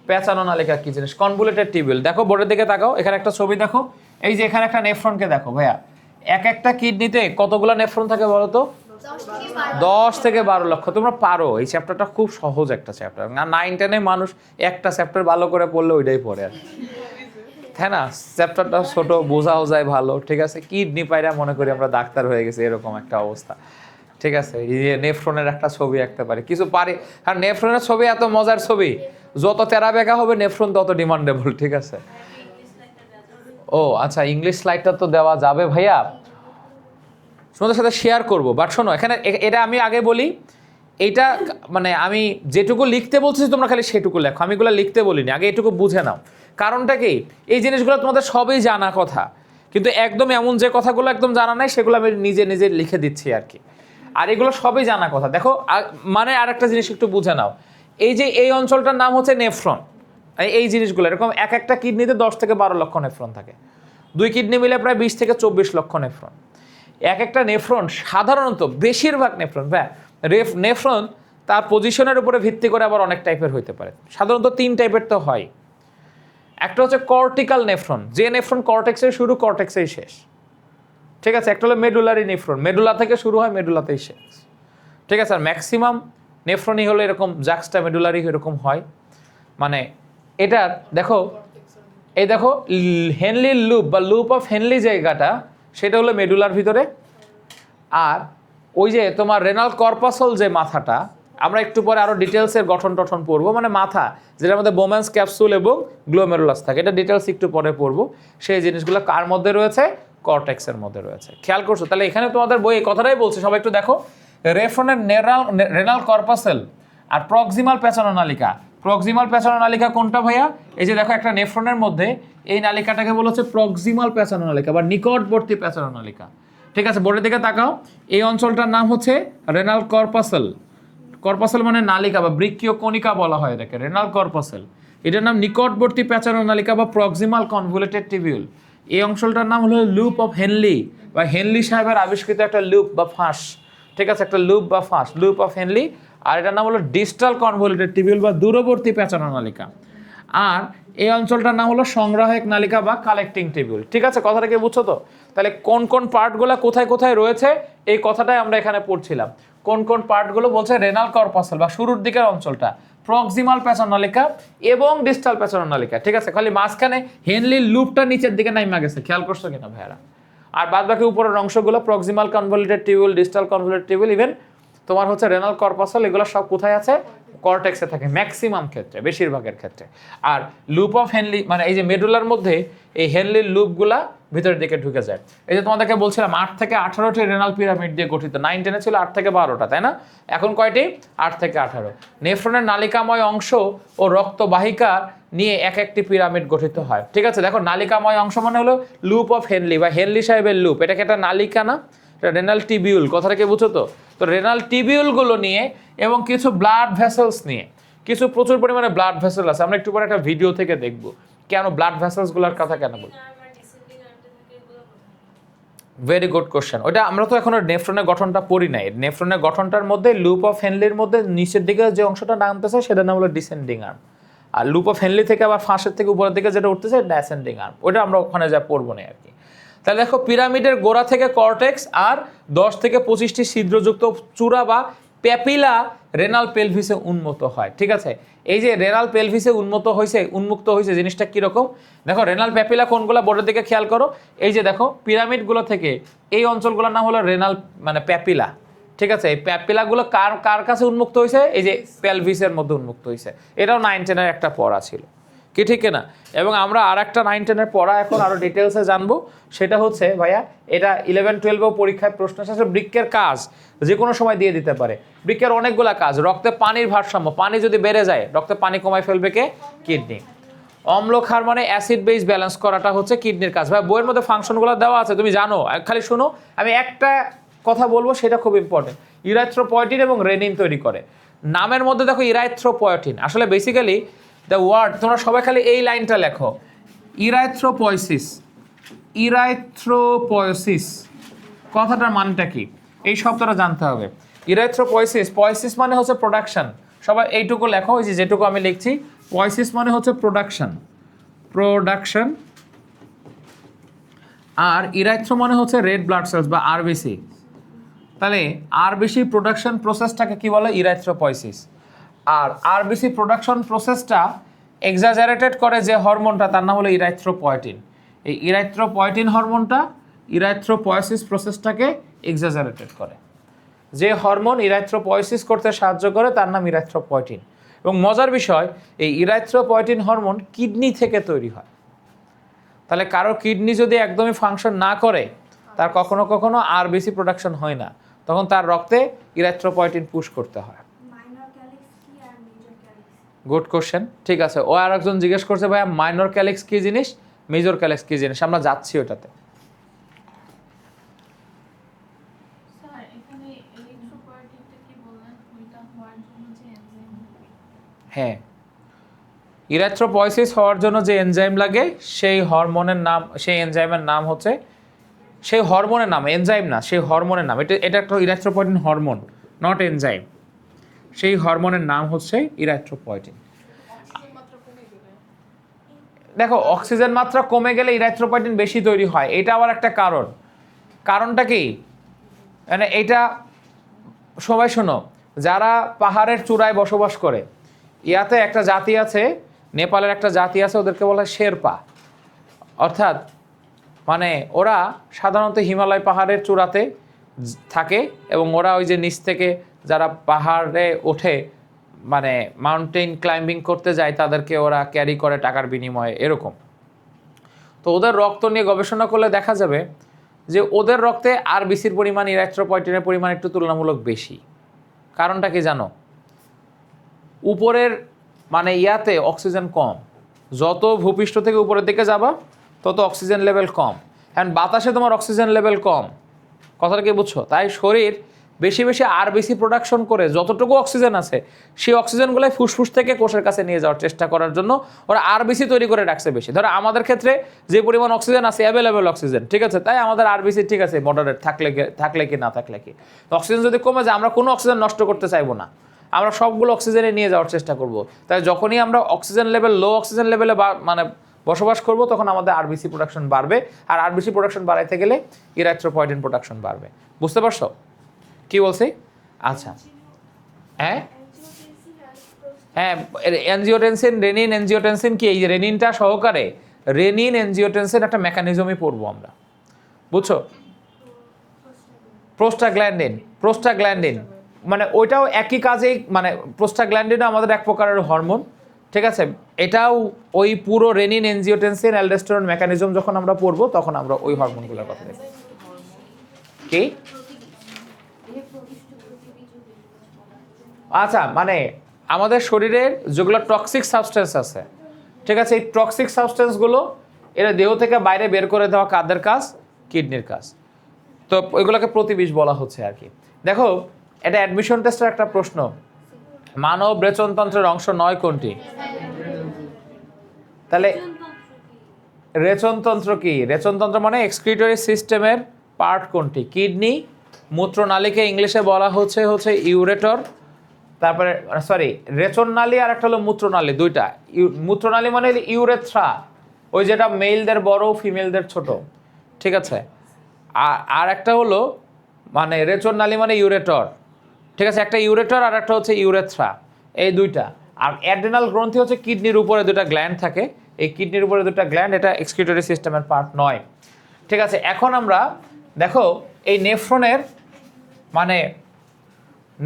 প্যাচানোনালিকা কি জিনিস? কনভুলেটেড টিবিউল। দেখো বোর্ডের দিকে তাকাও, এখানে একটা ছবি দেখো, এই যে এখানে একটা নেফ্রনকে দেখো ভাইয়া, এক একটা কিডনিতে কতগুলো নেফ্রন থাকে বলো তো? 10 থেকে 12 লক্ষ। তোমরা পারো, এই চ্যাপ্টারটা খুব সহজ একটা চ্যাপ্টার। 9-10 মানুষ একটা চ্যাপ্টার ভালো করে পড়লে ওইটাই পড়ে আর, তাই না? চ্যাপ্টারটা ছোট, বোঝাও যায় ভালো, ঠিক আছে? কিডনি পাইরা মনে করি আমরা ডাক্তার হয়ে গেছি, এরকম একটা অবস্থা, ঠিক আছে? এই যে নেফ্রনের একটা ছবি আঁকতে পারি, কিছু পারি। আর নেফ্রনের ছবি এত মজার ছবি, যত তেরা বেকা হবে নেফ্রন তত ডিমান্ডেবল, ঠিক আছে? ও আচ্ছা, ইংলিশ স্লাইডটা তো দেওয়া যাবে ভাইয়া, তোমাদের সাথে শেয়ার করব। বাট শোনো, এখানে এটা আমি আগে বলি, এইটা মানে আমি যেটুকু লিখতে বলছি তোমরা খালি সেটুকু লেখো, আমি এগুলো লিখতে বলিনি, আগে এটুকু বুঝে নাও। কারণটা কি? এই জিনিসগুলো তোমাদের সবই জানা কথা, কিন্তু একদম এমন যে কথাগুলো একদম জানা নাই সেগুলো আমি নিজে নিজে লিখে দিচ্ছি আর কি। আর এগুলো সবই জানা কথা। দেখো মানে আরেকটা জিনিস একটু বুঝে নাও, এই যে এই অঞ্চলটার নাম হচ্ছে নেফ্রন। এই জিনিসগুলো এরকম, এক একটা কিডনিতে 10 থেকে 12 লক্ষ নেফ্রন থাকে, 2 কিডনি মিলে প্রায় 20 থেকে 24 লক্ষ নেফ্রন। এক একটা নেফ্রন সাধারণত, বেশিরভাগ নেফ্রন নেফ্রন তার পজিশনের উপরে ভিত্তি করে আবার অনেক টাইপের হইতে পারে। সাধারণত 3 টাইপের তো হয়। একটা হচ্ছে কর্টিক্যাল নেফ্রন, যে নেফ্রন কর্টেক্সের শুরু কর্টেক্সেই শেষ, ঠিক আছে? একটা হলো মেডুলারি নেফ্রন, মেডুলা থেকে শুরু হয় মেডুলাতেই শেষ, ঠিক আছে? আর ম্যাক্সিমাম নেফ্রনই হলো এরকম জাক্সটা মেডুলারি এরকম হয়। মানে এটার দেখো, এই দেখো হেনলি লুপ বা লুপ অফ হেনলি জায়গাটা, সেটা হলো মেডুলার ভিতরে। আর ওই যে তোমার রেনাল কর্পাসল যে মাথাটা, আমরা একটু পরে আরও ডিটেলসের গঠন টঠন পড়বো, মানে মাথা যেটার মধ্যে বোম্যান্স ক্যাপসুল এবং গ্লোমেরুলাস থাকে, এটা ডিটেলস একটু পরে পড়বো। সেই জিনিসগুলো কার মধ্যে রয়েছে? কর্টেক্সের মধ্যে রয়েছে। খেয়াল করছো? তাহলে এখানে তোমাদের বই এই কথাটাই বলছে, সবাই একটু দেখো। রেফ্রনের রেনাল কর্পাসেল আর প্রক্সিমাল প্যাচানোনালিকা। প্রক্সিমাল প্যাচানোনালিকা কোনটা ভাইয়া? এই যে দেখো একটা নেফ্রনের মধ্যে এই নালিকাটাকে বলা হচ্ছে প্রক্সিমাল প্যাচানোনালিকা বা নিকটবর্তী প্যাচানোনালিকা। ঠিক আছে, বোর্ডের দিকে তাকাও। এই অঞ্চলটার নাম হচ্ছে রেনাল কর্পাসেল। কর্পাসেল মানে নালিকা বা বৃক্কীয় কণিকা বলা হয় এটাকে, রেনাল কর্পাসেল। এটার নাম নিকটবর্তী প্যাচানো নালিকা বা প্রক্সিমাল কনভলিউটেড টিবিউল। এই অংশটার নাম হলো লুপ অফ হেনলি বা হেনলি সাহেবের আবিষ্কৃত একটা লুপ বা ফাঁস। ঠিক আছে, একটা লুপ বা ফাঁস, লুপ অফ হেনলি। আর এটার নাম হলো ডিস্টাল কনভলিউটেড টিবিউল বা দূরবর্তী প্যাচানো নালিকা। আর এই অঞ্চলটার নাম হলো সংগ্রাহক নালিকা বা কালেক্টিং টিবিউল। ঠিক আছে, কথাটা কি বুঝছো তো? তাহলে কোন কোন পার্টগুলো কোথায় কোথায় রয়েছে এই কথাটাই আমরা এখানে পড়ছিলাম। কোন কোন পার্টগুলো বলছে রেনাল কর্পাসেল বা শুরুর দিকের অঞ্চলটা, প্রক্সিমাল প্যাচানো নালিকা এবং ডিস্টাল প্যাচানো নালিকা। ঠিক আছে, খালি মাঝখানে হেনলির লুপটা নিচের দিকে নাইমা গেছে, খেয়াল করছো কিনা ভাইয়ারা? আর বাদ বাকি উপরের অংশগুলো proximal convoluted tubule, distal convoluted tubule, even তোমার হচ্ছে রেনাল কর্পাসেল, এগুলো সব কোথায় আছে? কর্টেক্সে থাকে ম্যাক্সিমাম ক্ষেত্রে, বেশিরভাগের ক্ষেত্রে। আর লুপ অফ হেনলি মানে এই যে মেডুলার মধ্যে এই হেনলির লুপগুলা ভিতরের দিকে ঢুকে যায়। এই যে তোমাদেরকে বলছিলাম 8 থেকে 18টি রেনাল পিরামিড দিয়ে গঠিত। 9, 10-এ ছিল 8 থেকে 12টা, তাই না? এখন কয়টি? 8 থেকে 18। নেফ্রনের নালিকাময় অংশ ও রক্তবাহিকা নিয়ে এক একটি পিরামিড গঠিত হয়। ঠিক আছে, দেখো নালিকাময় অংশ মানে হলো লুপ অফ হেনলি বা হেনলি সাহেবের লুপ। এটাকে একটা নালিকা না, এটা রেনাল টিবিউল। কথাটা কি বুঝছো তো? তো রেনাল টিবিউলগুলো নিয়ে এবং কিছু ব্লাড ভেসেলস নিয়ে, কিছু প্রচুর পরিমাণে ব্লাড ভেসেল আছে। আমরা একটু পরে একটা ভিডিও থেকে দেখব কেন ব্লাড ভেসেলসগুলোর কথা কেন বলি। Very good question. ওইটা আমরা তো এখনো নেফ্রনের গঠনটা পড়ি নাই। নেফ্রনের গঠনটার মধ্যে লুপ অফ হেনলির মধ্যে নিচের দিকে যে অংশটা নামতেছে সেটার নাম হলো ডিসেন্ডিং আর্ম, আর লুপ অফ হেনলি থেকে আবার ফাঁসের থেকে উপরের দিকে যেটা উঠতেছে ড্যাসেন্ডিং আর্ম। ওইটা আমরা ওখানে যা পড়বো না আর কি। তাহলে দেখো পিরামিডের গোড়া থেকে কর্টেক্স আর 10 থেকে 25টি ছিদ্রযুক্ত চূড়া বা প্যাপিলা রেনাল পেলভিসে উন্মুক্ত হয়। ঠিক আছে, এই যে রেনাল পেলভিসে উন্মুক্ত হয়েছে জিনিসটা কিরকম দেখো। রেনাল প্যাপিলা কোনগুলো বোর্ডের দিকে খেয়াল করো। এই যে দেখো পিরামিডগুলো থেকে এই অঞ্চলগুলোর নাম হলো রেনাল মানে প্যাপিলা। ঠিক আছে, এই প্যাপিলাগুলো কার কার কাছে উন্মুক্ত হয়েছে? এই যে পেলভিসের মধ্যে উন্মুক্ত হয়েছে। এটাও 9, 10-এর একটা পড়া ছিল কি, ঠিক না? এবং আমরা আর একটা 9, 10-এর পড়া এখন আরো ডিটেলসে জানবো। সেটা হচ্ছে ভাইয়া এটা 11, 12-এও পরীক্ষায় প্রশ্ন আসে। বৃক্কের কাজ যে কোনো সময় দিয়ে দিতে পারে। বৃক্কের অনেকগুলা কাজ। রক্তে পানির ভারসাম্য, পানি যদি বেড়ে যায় রক্তে পানি কমায় ফেলবে কে? কিডনি। অম্ল ক্ষার মানে অ্যাসিড বেস ব্যালেন্স করাটা হচ্ছে কিডনির কাজ। ভাই বইয়ের মধ্যে ফাংশনগুলো দেওয়া আছে, তুমি জানো, খালি শোনো। আমি একটা কথা বলবো, সেটা খুব ইম্পর্টেন্ট। ইরাইথ্রোপয়েটিন এবং রেনিন তৈরি করে। নামের মধ্যে দেখো ইরাইথ্রোপয়েটিন, আসলে বেসিক্যালি দ্য ওয়ার্ড, তোমরা সবাই খালি এই লাইনটা লেখো, ইরাইথ্রোপয়েসিস। ইরাইথ্রোপয়েসিস কথাটার মানেটা কি এই শব্দটা জানতে হবে। ইরাইথ্রোপয়েসিস, পয়েসিস মানে হচ্ছে প্রোডাকশন। সবাই এইটুকু লেখো, ওই যেটুকু আমি লিখছি। পয়েসিস মানে হচ্ছে প্রোডাকশন, প্রোডাকশন। আর ইরাইথ্রো মানে হচ্ছে রেড ব্লাড সেলস বা আরবিসি। তাহলে আরবিসি প্রোডাকশন প্রসেসটাকে কি বলে? ইরাইথ্রোপয়েসিস। আর আরবিসি প্রোডাকশন প্রসেসটা এক্সাজারেটেড করে যে হরমোনটা, তার নাম হলো ইরাইথ্রোপয়েটিন। এই ইরাইথ্রোপয়েটিন হরমোনটা ইরাইথ্রোপয়েসিস প্রসেসটাকে এক্সাজারেটেড করে। যে হরমোন ইরাইথ্রোপয়েসিস করতে সাহায্য করে তার নাম ইরাইথ্রোপয়েটিন। এবং মজার বিষয়, এই ইরাইথ্রোপয়েটিন হরমোন কিডনি থেকে তৈরি হয়। তাহলে কারো কিডনি যদি একদমই ফাংশন না করে, তার কখনো কখনো আরবিসি প্রোডাকশন হয় না, তখন তার রক্তে ইরাইথ্রোপয়েটিন পুশ করতে হয়। Good question. ঠিক আছে, ও আর একজন জিজ্ঞেস করছে ভাইয়া মাইনর ক্যালিক্স কি জিনিস, মেজর ক্যালিক্স কি জিনিস? আমরা যাচ্ছি ওটাতে। হ্যাঁ, ইরাইথ্রোপয়েসিস হওয়ার জন্য যে এনজাইম লাগে সেই হরমোনের নাম, সেই এনজাইমের নাম হচ্ছে, সেই হরমোনের নাম, এনজাইম না, সেই হরমোনের নাম। এটা একটা ইরাইথ্রোপয়েটিন হরমোন, নট এনজাইম। সেই হরমোনের নাম হচ্ছে ইরাইথ্রোপয়েটিন। দেখো অক্সিজেন মাত্রা কমে গেলে ইরাইথ্রোপয়েটিন বেশি তৈরি হয়, এটা আবার একটা কারণ। কারণটা কি? মানে এটা সবাই শোনো, যারা পাহাড়ের চূড়ায় বসবাস করে, ইয়াতে একটা জাতি আছে, নেপালের একটা জাতি আছে, ওদেরকে বলা হয় শেরপা। অর্থাৎ মানে ওরা সাধারণত হিমালয় পাহাড়ের চূড়াতে থাকে এবং ওরা ওই যে নিচ থেকে যারা পাহাড়ে ওঠে মানে মাউন্টেন ক্লাইম্বিং করতে যায় তাদেরকে ওরা ক্যারি করে টাকার বিনিময়ে, এরকম। তো ওদের রক্ত নিয়ে গবেষণা করলে দেখা যাবে যে ওদের রক্তে আরবিসির পরিমাণ, ইরাইথ্রোপয়েটিনের পরিমাণ একটু তুলনামূলক বেশি। কারণটা কি জানো? উপরের মানে ইয়াতে অক্সিজেন কম, যত ভূপৃষ্ঠ থেকে উপরের দিকে যাবা তত অক্সিজেন লেভেল কম। এখন বাতাসে তোমার অক্সিজেন লেভেল কম, কথাটা কি বুঝছো? তাই শরীর বেশি বেশি আরবিসি প্রোডাকশন করে যতটুকু অক্সিজেন আছে সেই অক্সিজেনগুলাই ফুসফুস থেকে কোষের কাছে নিয়ে যাওয়ার চেষ্টা করার জন্য ওরা আরবিসি তৈরি করে রাখছে বেশি। ধরো আমাদের ক্ষেত্রে যে পরিমাণ অক্সিজেন আছে অ্যাভেলেবেল অক্সিজেন, ঠিক আছে, তাই আমাদের আরবিসি ঠিক আছে মডারেট থাকলে কি না থাকলে কি। তো অক্সিজেন যদি কমে যায় আমরা কোনো অক্সিজেন নষ্ট করতে চাইবো না, আমরা সবগুলো অক্সিজেনে নিয়ে যাওয়ার চেষ্টা করব। তাই যখনই আমরা অক্সিজেন লেভেল লো অক্সিজেন লেভেলে মানে বসবাস করব তখন আমাদের আরবিসি প্রোডাকশন বাড়বে, আর আরবিসি প্রোডাকশন বাড়াইতে গেলে ইরাথ্রোপয়েটিন প্রোডাকশন বাড়বে। বুঝতে পারছো কি বলছি? আচ্ছা, হ্যাঁ হ্যাঁ, এনজিওটেনসিন, রেনিন, এনজিওটেনসিন কি, এই যে রেনিনটা সহকারে রেনিন এনজিওটেনসিন একটা মেকানিজমই পড়বো আমরা, বুঝছো? প্রোস্টাগ্ল্যান্ডিন মানে ওইটাও একই কাজেই, মানে প্রোস্টাগ্ল্যান্ডিনও আমাদের এক প্রকারের হরমোন, ঠিক আছে। এটাও ওই পুরো রেনিন, এনজিওটেনসিন, অ্যালডোস্টেরন মেকানিজম যখন আমরা পড়বো তখন আমরা ওই হরমোনগুলোর কথা দেখব। কি আচ্ছা, মানে আমাদের শরীরের যেগুলো টক্সিক সাবস্টেন্স আছে, ঠিক আছে, এই টক্সিক সাবস্টেন্সগুলো এরা দেহ থেকে বাইরে বের করে দেওয়া কাদের কাজ? কিডনির কাজ। তো ওইগুলোকে প্রতিবিষ বলা হচ্ছে আর কি। দেখো এটা অ্যাডমিশন টেস্টের একটা প্রশ্ন, মানব রেচনতন্ত্রের অংশ নয় কোনটি? তাহলে রেচনতন্ত্র কি? রেচনতন্ত্র মানে এক্সক্রিটরি সিস্টেমের পার্ট কোনটি? কিডনি, মূত্রনালীকে ইংলিশে বলা হচ্ছে ইউরেটর, তারপরে সরি রেচননালী আর একটা হলো মূত্রনালী, দুইটা। মূত্রনালী মানে ইউরেথ্রা, ওই যেটা মেলদের বড় ফিমেলদের ছোট, ঠিক আছে। আর একটা হলো মানে রেচননালী মানে ইউরেটর, ঠিক আছে, একটা ইউরেটর আর একটা হচ্ছে ইউরেথ্রা, এই দুইটা। আর অ্যাড্রেনাল গ্রন্থি হচ্ছে কিডনির উপরে দুটা গ্ল্যান্ড থাকে, এই কিডনির উপরে দুটা গ্ল্যান্ড, এটা এক্সক্রিটরি সিস্টেমের পার্ট নয়, ঠিক আছে। এখন আমরা দেখো এই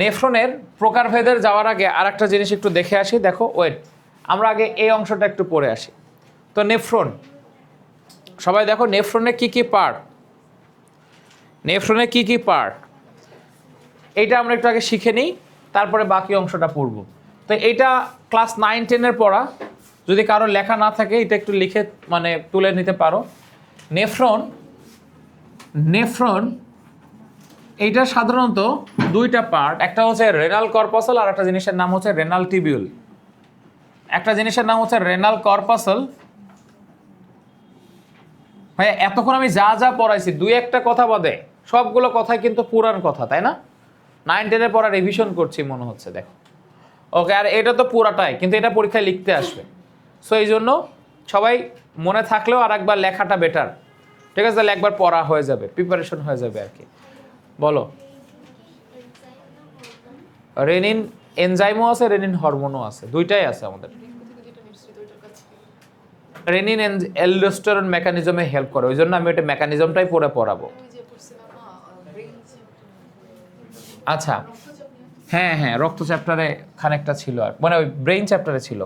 নেফ্রনের প্রকারভেদের যাওয়ার আগে আর একটা জিনিস একটু দেখে আসি। দেখো ওয়েট, আমরা আগে এই অংশটা একটু পড়ে আসি। তো নেফ্রন, সবাই দেখো নেফ্রনে কি কি পার্ট, নেফ্রনে কি কি পার্ট এইটা আমরা একটু আগে শিখে নিই, তারপরে বাকি অংশটা পড়ব। তো এইটা ক্লাস 9-10 পড়া, যদি কারো লেখা না থাকে এটা একটু লিখে মানে তুলে নিতে পারো। নেফ্রন এইটা সাধারণত দুইটা পার্ট, একটা হচ্ছে রেনাল কর্পাসল আর একটা জিনিসের নাম হচ্ছে রেনাল টিবিউল। একটা জিনিসের নাম হচ্ছে রেনাল কর্পাসল। ভাই এতক্ষণ আমি যা যা পড়াইছি দুই একটা কথা বাদে সবগুলো কথাই কিন্তু পুরান কথা, তাই না? 9-10 পড়া রিভিশন করছি মনে হচ্ছে, দেখো ওকে। আর এটা তো পুরাটাই, কিন্তু এটা পরীক্ষায় লিখতে আসবে, সো এই জন্য সবাই মনে থাকলেও আর একবার লেখাটা বেটার, ঠিক আছে, তাহলে একবার পড়া হয়ে যাবে, প্রিপারেশন হয়ে যাবে আর কি। বলো, রেনিন এনজাইমও আছে, রেনিন হরমোনও আছে, দুইটাই আছে আমাদের। রেনিন অ্যালডোস্টেরন মেকানিজমে হেল্প করে, ওই জন্য আমি ওটা মেকানিজমটাই পড়াবো। আচ্ছা, হ্যাঁ হ্যাঁ, রক্ত চ্যাপ্টারে খানিকটা ছিল, আর মানে ওই ব্রেইন চ্যাপ্টারে ছিল,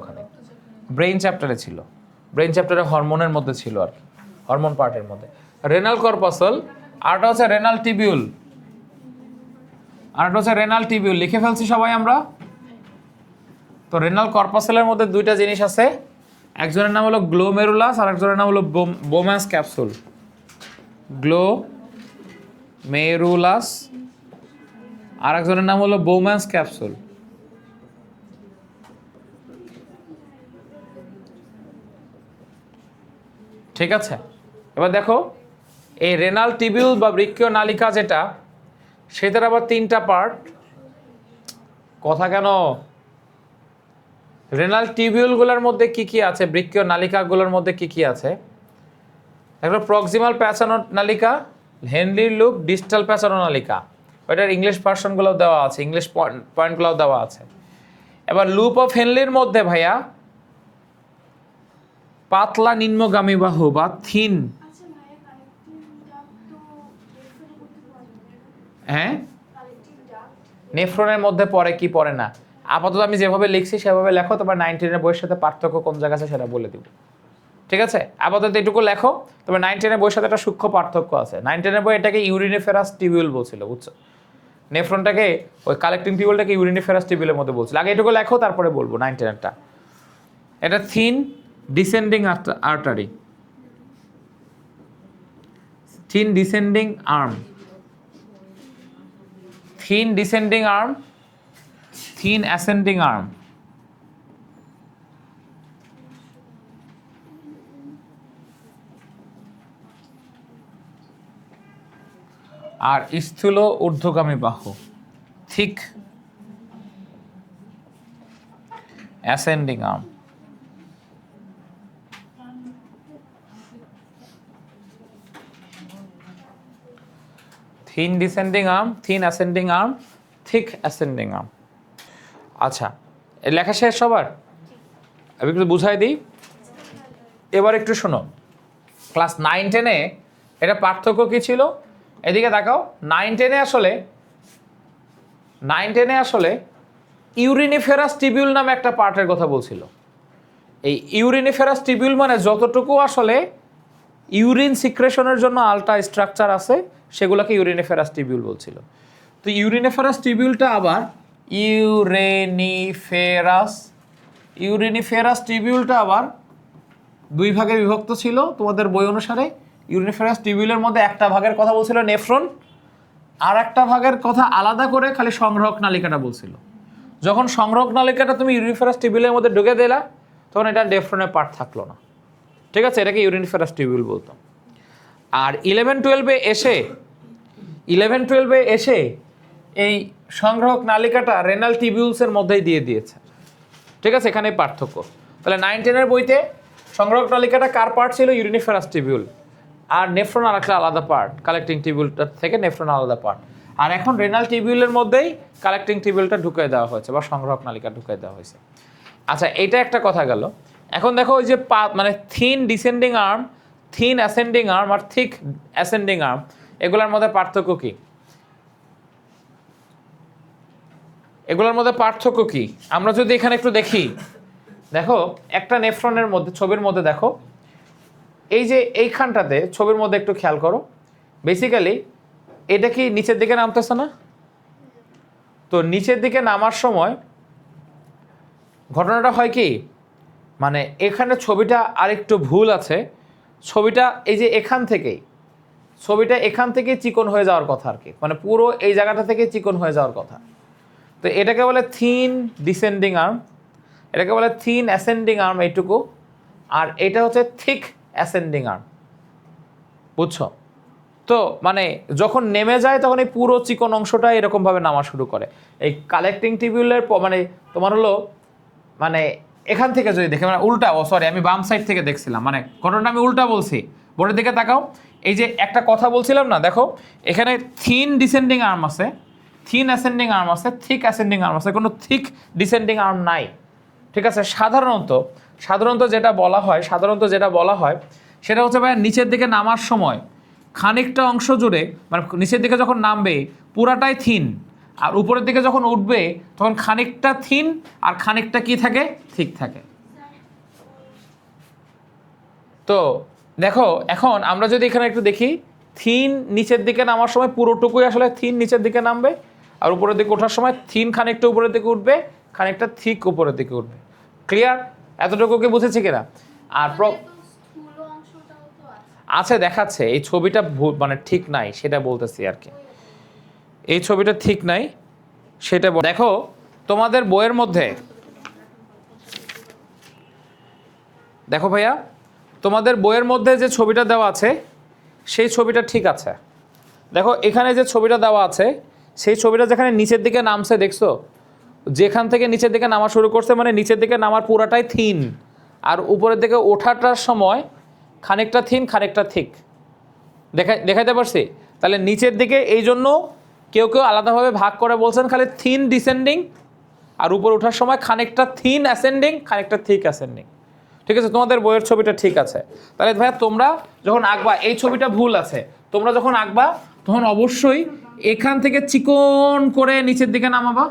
ব্রেইন চ্যাপ্টারে হরমোনের মধ্যে ছিল আর কি, হরমোন পার্টের মধ্যে। রেনাল কর্পাসল, আরটা হচ্ছে রেনাল টিবিউল, লিখে ফেলছি সবাই আমরা। তো রেনাল কর্পাসলের মধ্যে দুইটা জিনিস আছে, একজনের নাম হলো গ্লোমেরুলাস আর একজনের নাম হলো বোম্যান্স ক্যাপসুল। গ্লোমেরুলাস আর একজনের নাম হলো বোম্যান্স ক্যাপসুল। ঠিক আছে, এবার দেখো এই রেনাল টিবিউল বা বৃক্কীয় নালিকা যেটা, সেটার আবার তিনটা পার্ট। কথা কেন? রেনাল টিবিউলগুলোর মধ্যে কি কি আছে, বৃক্কীয় নালিকাগুলোর মধ্যে কি কি আছে? একটা প্রক্সিমাল প্যাচানো নালিকা, হেনলির লুপ, ডিস্টাল প্যাচানো নালিকা, ওইটার ইংলিশ ভার্সনগুলো দেওয়া আছে, ইংলিশ পয়েন্টগুলো দেওয়া আছে। এবার লুপ অফ হেনলির মধ্যে ভাইয়া পাতলা নিম্নগামী বাহু বা থিন, হ্যাঁ নেফ্রনের মধ্যে পড়ে কি পড়ে না, আপাতত আমি যেভাবে লিখছি সেভাবে লেখো, তোমার 9-10 বইয়ের সাথে পার্থক্য কোন জায়গা আছে সেটা বলে দিব, ঠিক আছে? আপাতত এটুকু লেখো, তবে 9-10 বইয়ের সাথে একটা সূক্ষ্ম পার্থক্য আছে। 9-10 বই এটাকে ইউরিনিফেরাস টিবিউল বলছিল, বুঝছো? নেফ্রনটাকে, ওই কালেক্টিং টিবিউলটাকে ইউরিনিফেরাস টিবিউলের মধ্যে বলছিল। আগে এটুকু লেখো, তারপরে বলবো 9-10টা। এটা thin descending artery, thin descending arm, thin descending arm, thin ascending arm. আর স্থূল ঊর্ধ্বগামী বাহু, thick ascending arm. Thin descending arm, thin ascending arm, thick ascending arm. আচ্ছা, লেখা শেষ সবার? আমি একটু বুঝাই দিই। এবার একটু শোনো, ক্লাস 9-10-এ এটা পার্থক্য কী ছিল? এদিকে তাকাও। 9-10-এ আসলে ইউরিনিফেরাস টিবিউল নামে একটা পার্টের কথা বলছিল। এই ইউরিনিফেরাস টিবিউল মানে যতটুকু আসলে ইউরিন সিক্রেশনের জন্য আলটা স্ট্রাকচার আছে সেগুলোকে ইউরিনিফেরাস টিবিউল বলছিল। তো ইউরিনিফেরাস টিবিউলটা আবার ইউরিনিফেরাস টিবিউলটা আবার দুই ভাগে বিভক্ত ছিল তোমাদের বই অনুসারে। ইউরিনিফেরাস টিবিউলের মধ্যে একটা ভাগের কথা বলছিল নেফ্রন, আর একটা ভাগের কথা আলাদা করে খালি সংগ্রহক নালিকাটা বলছিল। যখন সংগ্রহক নালিকাটা তুমি ইউরিনিফেরাস টিবিউলের মধ্যে ঢুকে দিলা তখন এটা নেফ্রনের পার্ট থাকলো না, ঠিক আছে? এটাকে ইউরিনিফেরাস টিবিউল বলতো। আর 11-12-এ এসে এই সংগ্রহক নালিকাটা রেনাল টিবিউলসের মধ্যেই দিয়ে দিয়েছে, ঠিক আছে? এখানে পার্থক্য। তাহলে 9-10-এর বইতে সংগ্রহক নালিকাটা কার পার্ট ছিল? ইউরিনিফেরাস টিবিউল। আর নেফ্রন আর একটা আলাদা পার্ট, কালেক্টিং টিবিউলটার থেকে নেফ্রন আলাদা পার্ট। আর এখন রেনাল টিবিউলের মধ্যেই কালেক্টিং টিবিউলটা ঢুকিয়ে দেওয়া হয়েছে বা সংগ্রহক নালিকা ঢুকিয়ে দেওয়া হয়েছে। আচ্ছা, এটা একটা কথা গেল। এখন দেখো ওই যে মানে thin descending arm, thin ascending arm আর থিক অ্যাসেন্ডিং আর্ম, এগুলোর মধ্যে পার্থক্য কি? আমরা যদি এখানে একটু দেখি, দেখো একটা নেফ্রনের মধ্যে, ছবির মধ্যে দেখো, এই যে এইখানটাতে ছবির মধ্যে একটু খেয়াল করো, বেসিক্যালি এটা কি নিচের দিকে নামতেছে না? তো নিচের দিকে নামার সময় ঘটনাটা হয় কি, মানে এখানে ছবিটা আরেকটু ভুল আছে। ছবিটা এই যে এখান থেকেই চিকন হয়ে যাওয়ার কথা আর কি, মানে পুরো এই জায়গাটা থেকে চিকন হয়ে যাওয়ার কথা। তো এটাকে বলে থিন ডিসেন্ডিং আর্ম, এটাকে বলে থিন অ্যাসেন্ডিং আর্ম এইটুকু, আর এটা হচ্ছে থিক অ্যাসেন্ডিং আর্ম, বুঝছো? তো মানে যখন নেমে যায় তখন এই পুরো চিকন অংশটা এরকমভাবে নামা শুরু করে। এই কালেক্টিং টিবিউলের মানে তোমার হলো মানে এখান থেকে যদি দেখে, মানে উল্টা, আমি বাম সাইড থেকে দেখছিলাম, মানে ঘটনাটা আমি উল্টা বলছি। বোর্ডের দিকে তাকাও, এই যে একটা কথা বলছিলাম না, দেখো এখানে থিন ডিসেন্ডিং আর্ম আছে, থিন অ্যাসেন্ডিং আর্ম আছে, থিক অ্যাসেন্ডিং আর্ম আছে, কোনো থিক ডিসেন্ডিং আর্ম নাই, ঠিক আছে? সাধারণত যেটা বলা হয় সেটা হচ্ছে ভাই নিচের দিকে নামার সময় খানিকটা অংশ জুড়ে, মানে নিচের দিকে যখন নামবে পুরাটাই থিন, আর উপরের দিকে যখন উঠবে তখন খানিকটা থিন আর খানিকটা কি থাকে? থিক থাকে। তো দেখো এখন আমরা যদি এখানে একটু দেখি, থিন নিচের দিকে নামার সময় পুরোটুকুই আসলে থিন নিচের দিকে নামবে, আর উপরের দিকে ওঠার সময় থিন খানিকটা উপরের দিকে উঠবে, খানিকটা থিক উপরের দিকে উঠবে। ক্লিয়ার? এতটুকু কি বুঝেছি কিনা? আর আছে দেখাচ্ছে, এই ছবিটা মানে ঠিক নাই সেটা বলতেছি আর কি, এই ছবিটা ঠিক নাই সেটা। দেখো তোমাদের বইয়ের মধ্যে, দেখো ভাইয়া তোমাদের বইয়ের মধ্যে যে ছবিটা দেওয়া আছে সেই ছবিটা ঠিক আছে। দেখো এখানে যে ছবিটা দেওয়া আছে সেই ছবিটা যেখানে নিচের দিকে নামছে, দেখছো? যেখান থেকে নিচের দিকে নামা শুরু করছে মানে নিচের দিকে নামার পুরাটাই থিন, আর উপরের দিকে ওঠাটার সময় খানিকটা থিন খানিকটা থিক। দেখাইতে পারছি? তাহলে নিচের দিকে এই জন্য কেউ আলাদাভাবে ভাগ করে বলছেন খালি থিন ডিসেন্ডিং, আর উপরে ওঠার সময় খানিকটা থিন অ্যাসেন্ডিং খানিকটা থিক অ্যাসেন্ডিং, ঠিক আছে? তোমাদের বইয়ের ছবিটা ঠিক আছে। তাহলে ভাইয়া তোমরা যখন আঁকবা, এই ছবিটা ভুল আছে, তোমরা যখন আঁকবা তখন অবশ্যই এখান থেকে চিকন করে নিচের দিকে নামাবা,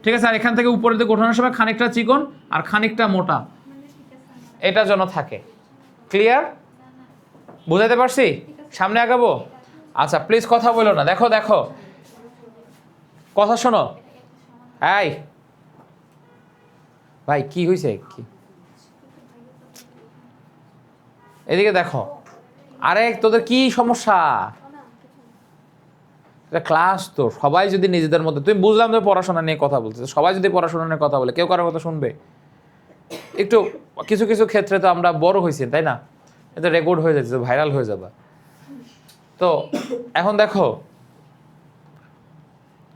ঠিক আছে? আর এখান থেকে উপরের দিকে ওঠানোর সময় খানিকটা চিকন আর খানিকটা মোটা, এটা যেন থাকে। ক্লিয়ার? বুঝাইতে পারছি? সামনে আগাবো? আচ্ছা প্লিজ কথা বলো না, দেখো কথা শোনো। এই ভাই কি হয়েছে? কি এদিকে দেখো, আরে তোদের কি সমস্যা? এটা ক্লাস তো, সবাই যদি নিজেদের মধ্যে, তুমি বুঝলাম যে পড়াশোনা নিয়ে কথা বলছে, সবাই যদি পড়াশোনা নিয়ে কথা বলে কেউ কারোর কথা শুনবে? একটু কিছু কিছু ক্ষেত্রে তো আমরা বড় হয়েছি, তাই না? এটা রেকর্ড হয়ে যাচ্ছে, ভাইরাল হয়ে যাবে। তো এখন দেখো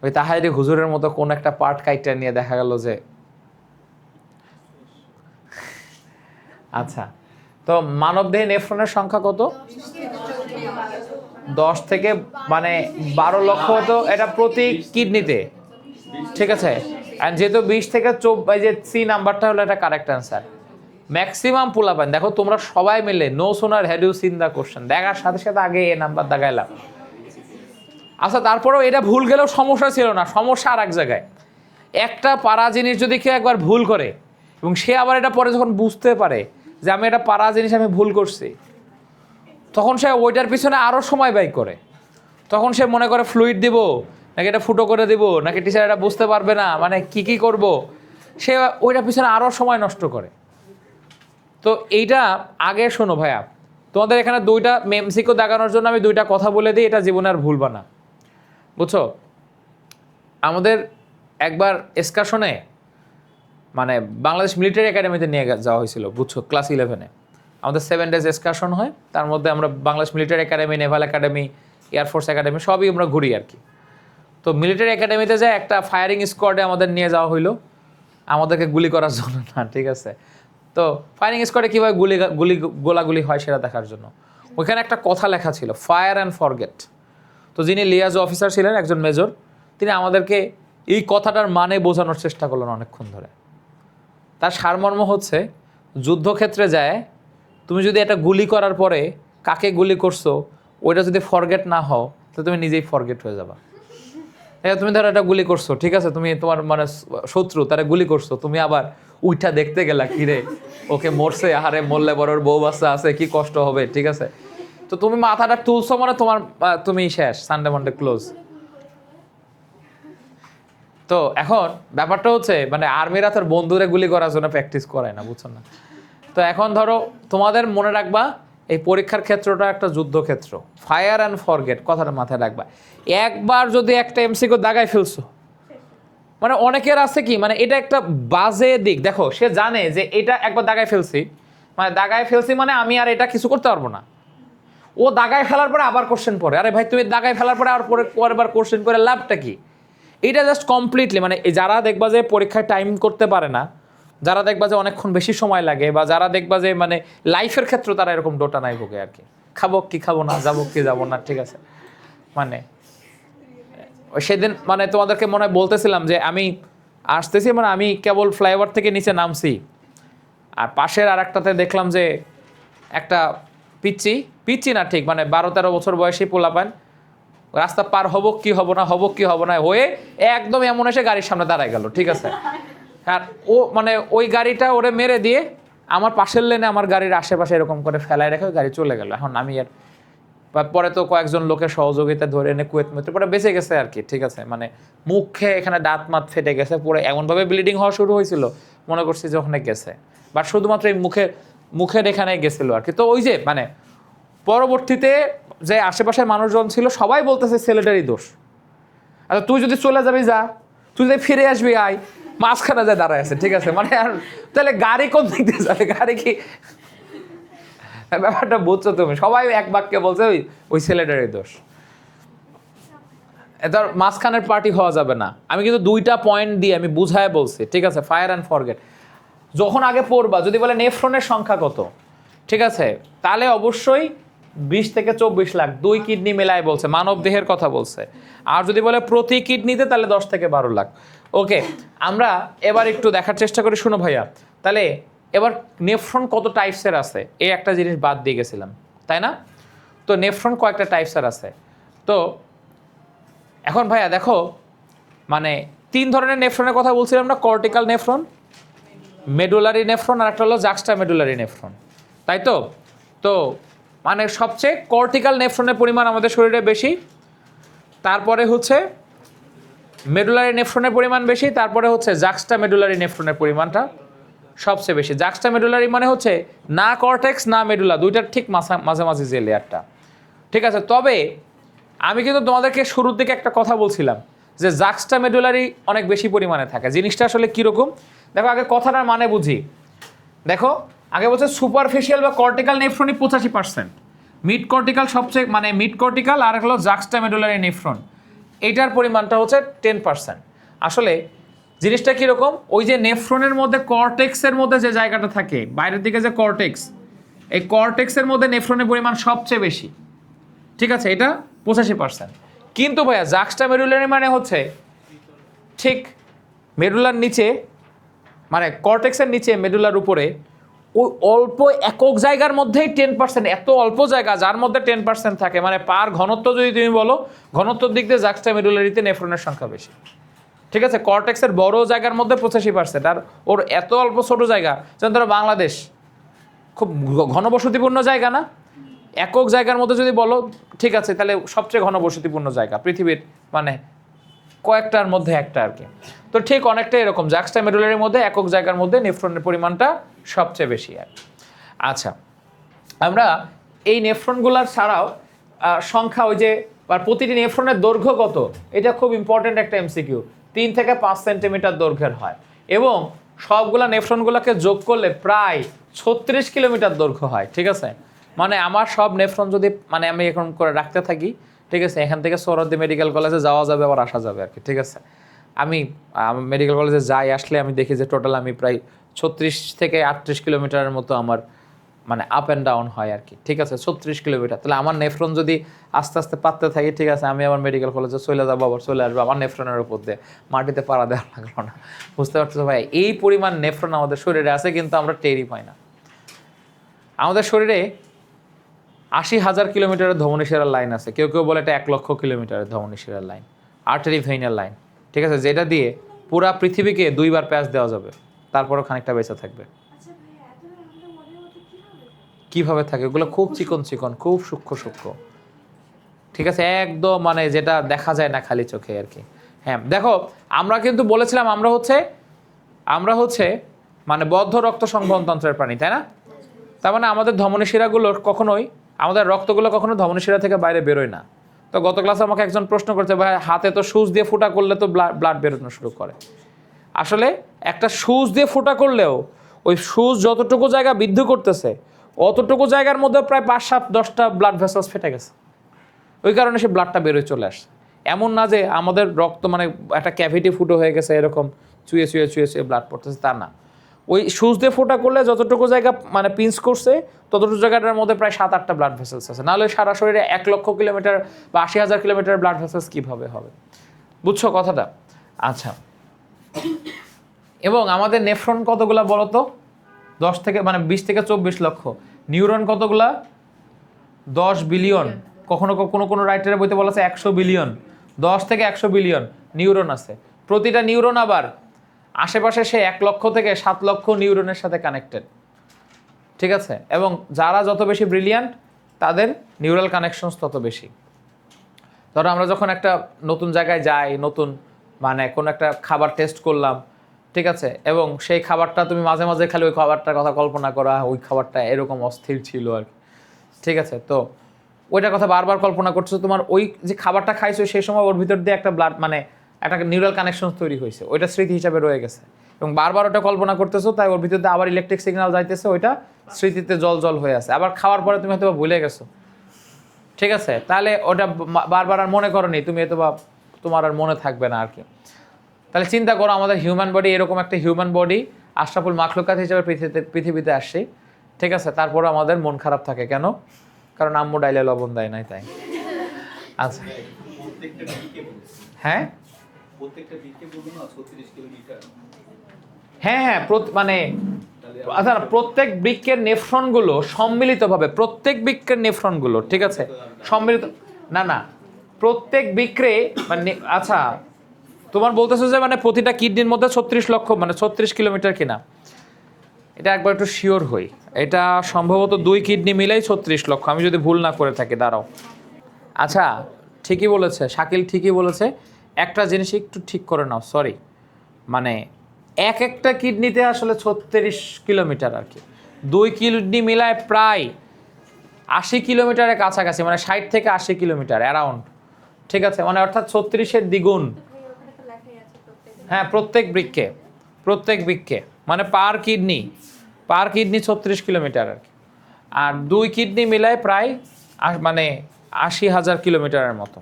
ওই তাহাইরি হুজুরের মতো কোন একটা পার্ট কাইটটা নিয়ে দেখা গেল যে আচ্ছা, তো মানবদেহে নেফ্রনের সংখ্যা কত? 10 থেকে মানে 12 লক্ষ, তো এটা প্রতি কিডনিতে, ঠিক আছে। আর যেহেতু 20 থেকে 24, যে সি নাম্বারটা হলো এটা কারেক্ট অ্যান্সার। ম্যাক্সিমাম পোলাপান দেখো তোমরা সবাই মিলে no sooner had you seen the question দেখার সাথে সাথে আগে এ নাম্বার দাগাইলাম। আচ্ছা, তারপরেও এটা ভুল গেলেও সমস্যা ছিল না, সমস্যা আর এক জায়গায়। একটা পারা জিনিস যদি কেউ একবার ভুল করে এবং সে আবার এটা পরে যখন বুঝতে পারে যে আমি এটা পারা জিনিস আমি ভুল করছি, তখন সে ওইটার পিছনে আরও সময় ব্যয় করে। তখন সে মনে করে ফ্লুইড দিব নাকি এটা ফুটো করে দিব নাকি টিচার এটা বুঝতে পারবে না, মানে কি করব, সে ওইটার পিছনে আরও সময় নষ্ট করে। তো এইটা আগে শোনো ভাইয়া, তোমাদের এখানে 2টা মেমসিকো দাগানোর জন্য আমি 2টা কথা বলে দিই, এটা জীবনে আর ভুলবা না, বুঝছো? আমাদের একবার এক্সকারশনে মানে বাংলাদেশ মিলিটারি একাডেমিতে নিয়ে যাওয়া হয়েছিল, বুঝছো, ক্লাস 11-এ আমাদের 7 ডেজ এক্সকারশন হয়। তার মধ্যে আমরা Bangladesh military academy, Naval academy, air force academy সবই আমরা ঘুরি আর কি। তো মিলিটারি একাডেমিতে যায় একটা ফায়ারিং স্কোয়াডে আমাদের নিয়ে যাওয়া হইলো, আমাদেরকে গুলি করার জন্য না, ঠিক আছে। তো ফায়ারিং স্কোয়াডে কীভাবে গোলাগুলি হয় সেটা দেখার জন্য ওইখানে একটা কথা লেখা ছিল, ফায়ার অ্যান্ড ফরগেট। তো যিনি লিয়াজ অফিসার ছিলেন, একজন মেজর, তিনি আমাদেরকে এই কথাটার মানে বোঝানোর চেষ্টা করলেন অনেকক্ষণ ধরে। তার সারমর্ম হচ্ছে, যুদ্ধক্ষেত্রে যায় তুমি যদি এটা গুলি করার পরে কাকে গুলি করছো ওইটা যদি ফরগেট না হও তো তুমি নিজেই ফরগেট হয়ে যাবা। তুমি ধরো এটা গুলি করছো, ঠিক আছে, তুমি তোমার মানে শত্রু তারা গুলি করছো, তুমি আবার উইঠা দেখতে গেলা কিরে ওকে মরছে, আহারে মরলে বড় বউ বাচ্চা আছে কি কষ্ট হবে, ঠিক আছে। তো তুমি মাথাটা তুলছো মানে তোমার তুমি শেষ, সানডে মানডে ক্লোজ। তো এখন ব্যাপারটা হচ্ছে মানে আর্মিরা তার বন্ধুরে গুলি করার জন্য প্র্যাকটিস করায় না, বুঝছো না? তো এখন ধরো তোমাদের মনে রাখবা এই পরীক্ষার ক্ষেত্রটা একটা যুদ্ধক্ষেত্র, ফায়ার অ্যান্ড ফরগেট কথাটা মাথায় রাখবা। একবার যদি একটা এমসিকিউ দাগায় ফেলছো, মানে অনেকের আছে কি মানে এটা একটা বাজে দিক, দেখো সে জানে যে এটা একবার দাগায় ফেলছি মানে আমি আর এটা কিছু করতে পারবো না। ও দাগায় ফেলার পরে আবার কোশ্চেন পড়ে, আরে ভাই তুমি দাগায় ফেলার পরে আর পরের কোশ্চেন করে লাভটা কি? এটা জাস্ট কমপ্লিটলি মানে যারা দেখবা যে পরীক্ষায় টাইম করতে পারে না, যারা দেখবা যে অনেকক্ষণ বেশি সময় লাগে, বা যারা দেখবা যে মানে লাইফের ক্ষেত্রে তারা এরকম ডোটা নাই ভোগে আর কি, খাবো কি খাবো না, যাবো কি যাবো না, ঠিক আছে। মানে সেদিন মানে তোমাদেরকে মনে হয় বলতেছিলাম যে আমি আসতেছি, মানে আমি কেবল ফ্লাইওভার থেকে নিচে নামছি, আর পাশের আর একটাতে দেখলাম যে একটা পিচ্ছি না ঠিক মানে 12-13 বছর বয়সী পোলাপান রাস্তা পার হবো কি হবো না হয়ে একদম এমন এসে গাড়ির সামনে দাঁড়ায় গেল, ঠিক আছে। আর ও মানে ওই গাড়িটা ওরে মেরে দিয়ে আমার পাশের লেনে আমার গাড়ির আশেপাশে এরকম করে ফেলায় রেখে গাড়ি চলে গেল। এখন আমি আর পরে তো কয়েকজন লোকের সহযোগিতা ধরে এনে কুয়েত মেতে পরে বেঁচে গেছে আর কি, ঠিক আছে। মানে মুখে এখানে দাঁত মাত ফেটে গেছে, পরে এমনভাবে ব্লিডিং হওয়া শুরু হয়েছিল মনে করছি যে ওখানে গেছে, বাট শুধুমাত্র এই মুখের এখানে গেছিলো আর কি। তো ওই যে মানে পরবর্তীতে যে আশেপাশের মানুষজন ছিল সবাই বলতেছে ছেলেটারই দোষ। আচ্ছা তুই যদি চলে যাবি যা, তুই যদি ফিরে আসবি আয়, মাঝখানে যায় দাঁড়ায় আছে, ঠিক আছে। মানে আর তাহলে গাড়ি কোন দিক দিয়ে যাবে, গাড়ি কি ব্যাপারটা বুঝছো তুমি? সবাই এক বাক্যে বলছে ওই ছেলেটারই দোষ। এটার মাঝখানের পার্টি হওয়া যাবে না। আমি কিন্তু 2টা পয়েন্ট দিয়ে আমি বুঝায় বলছি, ঠিক আছে। ফায়ার অ্যান্ড ফরগেট যখন আগে পড়বা, যদি বলে নেফ্রনের সংখ্যা কত, ঠিক আছে, তাহলে অবশ্যই 20 থেকে 24 লাখ, 2 কিডনি মেলায় বলছে, মানব দেহের কথা বলছে। আর যদি বলে প্রতি কিডনিতে তাহলে 10 থেকে 12 লাখ। ওকে, আমরা এবার একটু দেখার চেষ্টা করি, শুনো ভাইয়া। তাহলে এবার নেফ্রন কত টাইপসের আছে এই একটা জিনিস বাদ দিয়ে গেছিলাম, তাই না? তো নেফ্রন কয়েকটা টাইপসের আছে। তো এখন ভাইয়া দেখো মানে 3 ধরনের নেফ্রনের কথা বলছিলাম না, কর্টিক্যাল নেফ্রন, মেডুলারি নেফ্রন, আর একটা হলো জাক্সটা মেডুলারি নেফ্রন, তাই তো? তো মানে সবচেয়ে কর্টিক্যাল নেফ্রনের পরিমাণ আমাদের শরীরে বেশি, তারপরে হচ্ছে মেডুলারি নেফ্রনের পরিমাণ বেশি, তারপরে হচ্ছে জাক্সটা মেডুলারি নেফ্রনের পরিমাণটা সবচেয়ে বেশি। জাক্সটা মেডুলারি মানে হচ্ছে না কর্টেক্স না মেডুলা, দুইটার ঠিক মাঝামাঝি যে লেয়ারটা, ঠিক আছে। তবে আমি কিন্তু তোমাদেরকে শুরুর দিকে একটা কথা বলছিলাম যে জাক্সটা মেডুলারি অনেক বেশি পরিমাণে থাকে। জিনিসটা আসলে কীরকম দেখো, আগে কথাটার মানে বুঝি। দেখো আগে বলছে সুপারফিশিয়াল বা কর্টিক্যাল নেফ্রনই 85%, মিড কর্টিক্যাল সবচেয়ে মানে মিড কর্টিক্যাল আর হলো জাক্সটা মেডুলারি নেফ্রন, এইটার পরিমাণটা হচ্ছে 10%। আসলে জিনিসটা কীরকম, ওই যে নেফ্রনের মধ্যে কর্টেক্সের মধ্যে যে জায়গাটা থাকে বাইরের দিকে যে কর্টেক্স, এই কর্টেক্সের মধ্যে নেফ্রনের পরিমাণ সবচেয়ে বেশি, ঠিক আছে, এটা 85%। কিন্তু ভাইয়া জাক্সটা মেডুলারি মানে হচ্ছে ঠিক মেডুলার নিচে, মানে কর্টেক্সের নিচে মেডুলার উপরে ওই অল্প একক জায়গার মধ্যেই 10%, এত অল্প জায়গা যার মধ্যে 10% থাকে, মানে পার ঘনত্ব যদি তুমি বলো, ঘনত্বর দিক দিয়ে জাক্সটা মেডুলারিতে নেফ্রনের সংখ্যা বেশি, ঠিক আছে। কর্টেক্সের বড় জায়গার মধ্যে 85%, আর ওর এত অল্প ছোট জায়গা, যেমন ধরো বাংলাদেশ খুব ঘনবসতিপূর্ণ জায়গা না, একক জায়গার মধ্যে যদি বলো ঠিক আছে, তাহলে সবচেয়ে ঘনবসতিপূর্ণ জায়গা পৃথিবীর, মানে কয়েকটার মধ্যে একটা আর কি। তো ঠিক অনেকটা এরকম জাক্সটা মেডুলারির মধ্যে একক জায়গার মধ্যে নেফ্রনের পরিমাণটা সবচেয়ে বেশি আর। আচ্ছা, আমরা এই নেফ্রনগুলার ছাড়াও সংখ্যা, ওই যে প্রতিটি নেফ্রনের দৈর্ঘ্য কত, এটা খুব ইম্পর্টেন্ট একটা এমসিকিউ। 3 থেকে 5 সেন্টিমিটার দৈর্ঘ্যের হয় এবং সবগুলা নেফ্রনগুলোকে যোগ করলে প্রায় 36 কিলোমিটার দৈর্ঘ্য হয়, ঠিক আছে। মানে আমার সব নেফ্রন যদি মানে আমি এখন করে রাখতে থাকি, ঠিক আছে, এখান থেকে সোহরাওয়ার্দী মেডিকেল কলেজে যাওয়া যাবে আবার আসা যাবে আর কি, ঠিক আছে। আমি মেডিকেল কলেজে যাই, আসলে আমি দেখি যে টোটাল আমি প্রায় 36 থেকে 38 কিলোমিটারের মতো আমার মানে আপ অ্যান্ড ডাউন হয় আর কি, ঠিক আছে, 36 কিলোমিটার। তাহলে আমার নেফ্রন যদি আস্তে আস্তে পাততে থাকি, ঠিক আছে, আমি আমার মেডিকেল কলেজে চলে যাবো, আবার চলে আসবো, আমার নেফ্রনের উপর দিয়ে মাটিতে পাড়া দেওয়া লাগলো না। বুঝতে পারছো ভাই, এই পরিমাণ নেফ্রন আমাদের শরীরে আছে, কিন্তু আমরা টেরই পাই না। আমাদের শরীরে 80,000 কিলোমিটারের ধমনী শিরার লাইন আছে, কেউ কেউ বলে এটা 1 লক্ষ কিলোমিটারের ধমনী শিরার লাইন, আর্টারি ভেইনাল লাইন, ঠিক আছে, যেটা দিয়ে পুরা পৃথিবীকে 2 বার প্যাচ দেওয়া যাবে, তারপরও খানিকটা বেঁচে থাকবে। কিভাবে থাকে ওগুলো? খুব চিকন চিকন, খুব সূক্ষ্ম সূক্ষ্ম, ঠিক আছে, একদম মানে যেটা দেখা যায় না খালি চোখে আর কি। হ্যাঁ দেখো, আমরা কিন্তু বলেছিলাম আমরা হচ্ছে মানে বদ্ধ রক্ত সংবহনতন্ত্রের প্রাণী, তাই না? তার মানে আমাদের ধমনী শিরাগুলোর কখনোই, আমাদের রক্তগুলো কখনো ধমনী শিরা থেকে বাইরে বেরোয় না। তো গত ক্লাসে আমাকে একজন প্রশ্ন করছে, ভাই হাতে তো সুচ দিয়ে ফুটা করলে তো ব্লাড বেরোনো শুরু করে। আসলে একটা সুচ দিয়ে ফুটা করলেও ওই সুচ যতটুকু জায়গা বিদ্ধ করতেছে, অতটুকু জায়গার মধ্যে প্রায় 5-7-10টা ব্লাড ভেসেলস ফেটে গেছে, ওই কারণে সে ব্লাডটা বেরোয় চলে আসছে। এমন না যে আমাদের রক্ত মানে একটা ক্যাভিটি ফুটো হয়ে গেছে, এরকম চুয়ে চুয়ে চুয়ে চুয়ে ব্লাড পড়তেছে, তা না। ওই সুচ দিয়ে ফোটা করলে যতটুকু জায়গা মানে পিঞ্চ করছে, ততটুকু জায়গাটার মধ্যে প্রায় 7-8টা ব্লাড ভেসেলস আছে। নাহলে সারা শরীরে 1 লক্ষ কিলোমিটার বা 80,000 কিলোমিটার ব্লাড ভেসেলস কীভাবে হবে? বুঝছো কথাটা? আচ্ছা, এবং আমাদের নেফ্রন কতগুলা বলো তো? 10 থেকে মানে 20 থেকে 24 লক্ষ। নিউরন কতগুলা? 10 বিলিয়ন। কখনো কোনো রাইটারের বইতে বলা আছে 100 বিলিয়ন। 10 থেকে 100 বিলিয়ন নিউরন আছে। প্রতিটা নিউরন আবার আশেপাশে সে 1 লক্ষ থেকে 7 লক্ষ নিউরনের সাথে কানেক্টেড, ঠিক আছে। এবং যারা যত বেশি ব্রিলিয়ান্ট, তাদের নিউরাল কানেকশনস তত বেশি। ধরো আমরা যখন একটা নতুন জায়গায় যাই, নতুন মানে কোনো একটা খাবার টেস্ট করলাম, ঠিক আছে, এবং সেই খাবারটা তুমি মাঝে মাঝে খালি ওই খাবারটার কথা কল্পনা করা, ওই খাবারটা এরকম অস্থির ছিল আর কি, ঠিক আছে। তো ওইটার কথা বারবার কল্পনা করছো, তোমার ওই যে খাবারটা খাইছো সেই সময় ওর ভিতর দিয়ে একটা ব্লাড মানে একটা নিউরাল কানেকশন তৈরি হয়েছে, ওইটা স্মৃতি হিসাবে রয়ে গেছে, এবং বারবার ওটা কল্পনা করতেছো, তাই ওর ভিতর দিয়ে আবার ইলেকট্রিক সিগন্যাল যাইতেছে, ওইটা স্মৃতিতে জল জল হয়ে আছে। আবার খাওয়ার পরে তুমি হয়তো ভুলে গেছো, ঠিক আছে, তাহলে ওটা বারবার আর মনে করো নি তুমি, হয়তো বা তোমার আর মনে থাকবে না আর কি। তাহলে চিন্তা করো, আমাদের হিউম্যান বডি, এরকম একটা হিউম্যান বডি আশরাফুল মাখলুকাত হিসেবে পৃথিবীতে আসছি, ঠিক আছে, তারপরে আমাদের মন খারাপ থাকে কেন? কারণ আম্মু ডাইলে লবণ দেয় নাই, তাই। আচ্ছা, হ্যাঁ হ্যাঁ হ্যাঁ, মানে আচ্ছা, প্রত্যেক বৃক্কের নেফ্রনগুলো সম্মিলিতভাবে, প্রত্যেক বৃক্কের নেফ্রনগুলো, ঠিক আছে, সম্মিলিত না প্রত্যেক বৃক্কে মানে, আচ্ছা তোমার বলতেছো যে মানে প্রতিটা কিডনির মধ্যে 36 লক্ষ মানে 36 কিলোমিটার কিনা, এটা একবার একটু শিওর হই। এটা সম্ভবত 2 কিডনি মিলেই 36 লক্ষ, আমি যদি ভুল না করে থাকি, দাঁড়াও। আচ্ছা, ঠিকই বলেছে শাকিল, ঠিকই বলেছে। একটা জিনিস একটু ঠিক করে নাও, সরি, মানে একটা কিডনিতে আসলে 36 কিলোমিটার আর কি, 2 কিডনি মিলায় প্রায় 80 কিলোমিটারের কাছাকাছি, মানে 60 থেকে 80 কিলোমিটার অ্যারাউন্ড, ঠিক আছে, মানে অর্থাৎ 36-এর দ্বিগুণ। হ্যাঁ, প্রত্যেক বৃক্কে মানে পার কিডনি 36 কিলোমিটার আর কি। আর 2 কিডনি মিলায় প্রায় মানে 80,000 কিলোমিটারের মতো।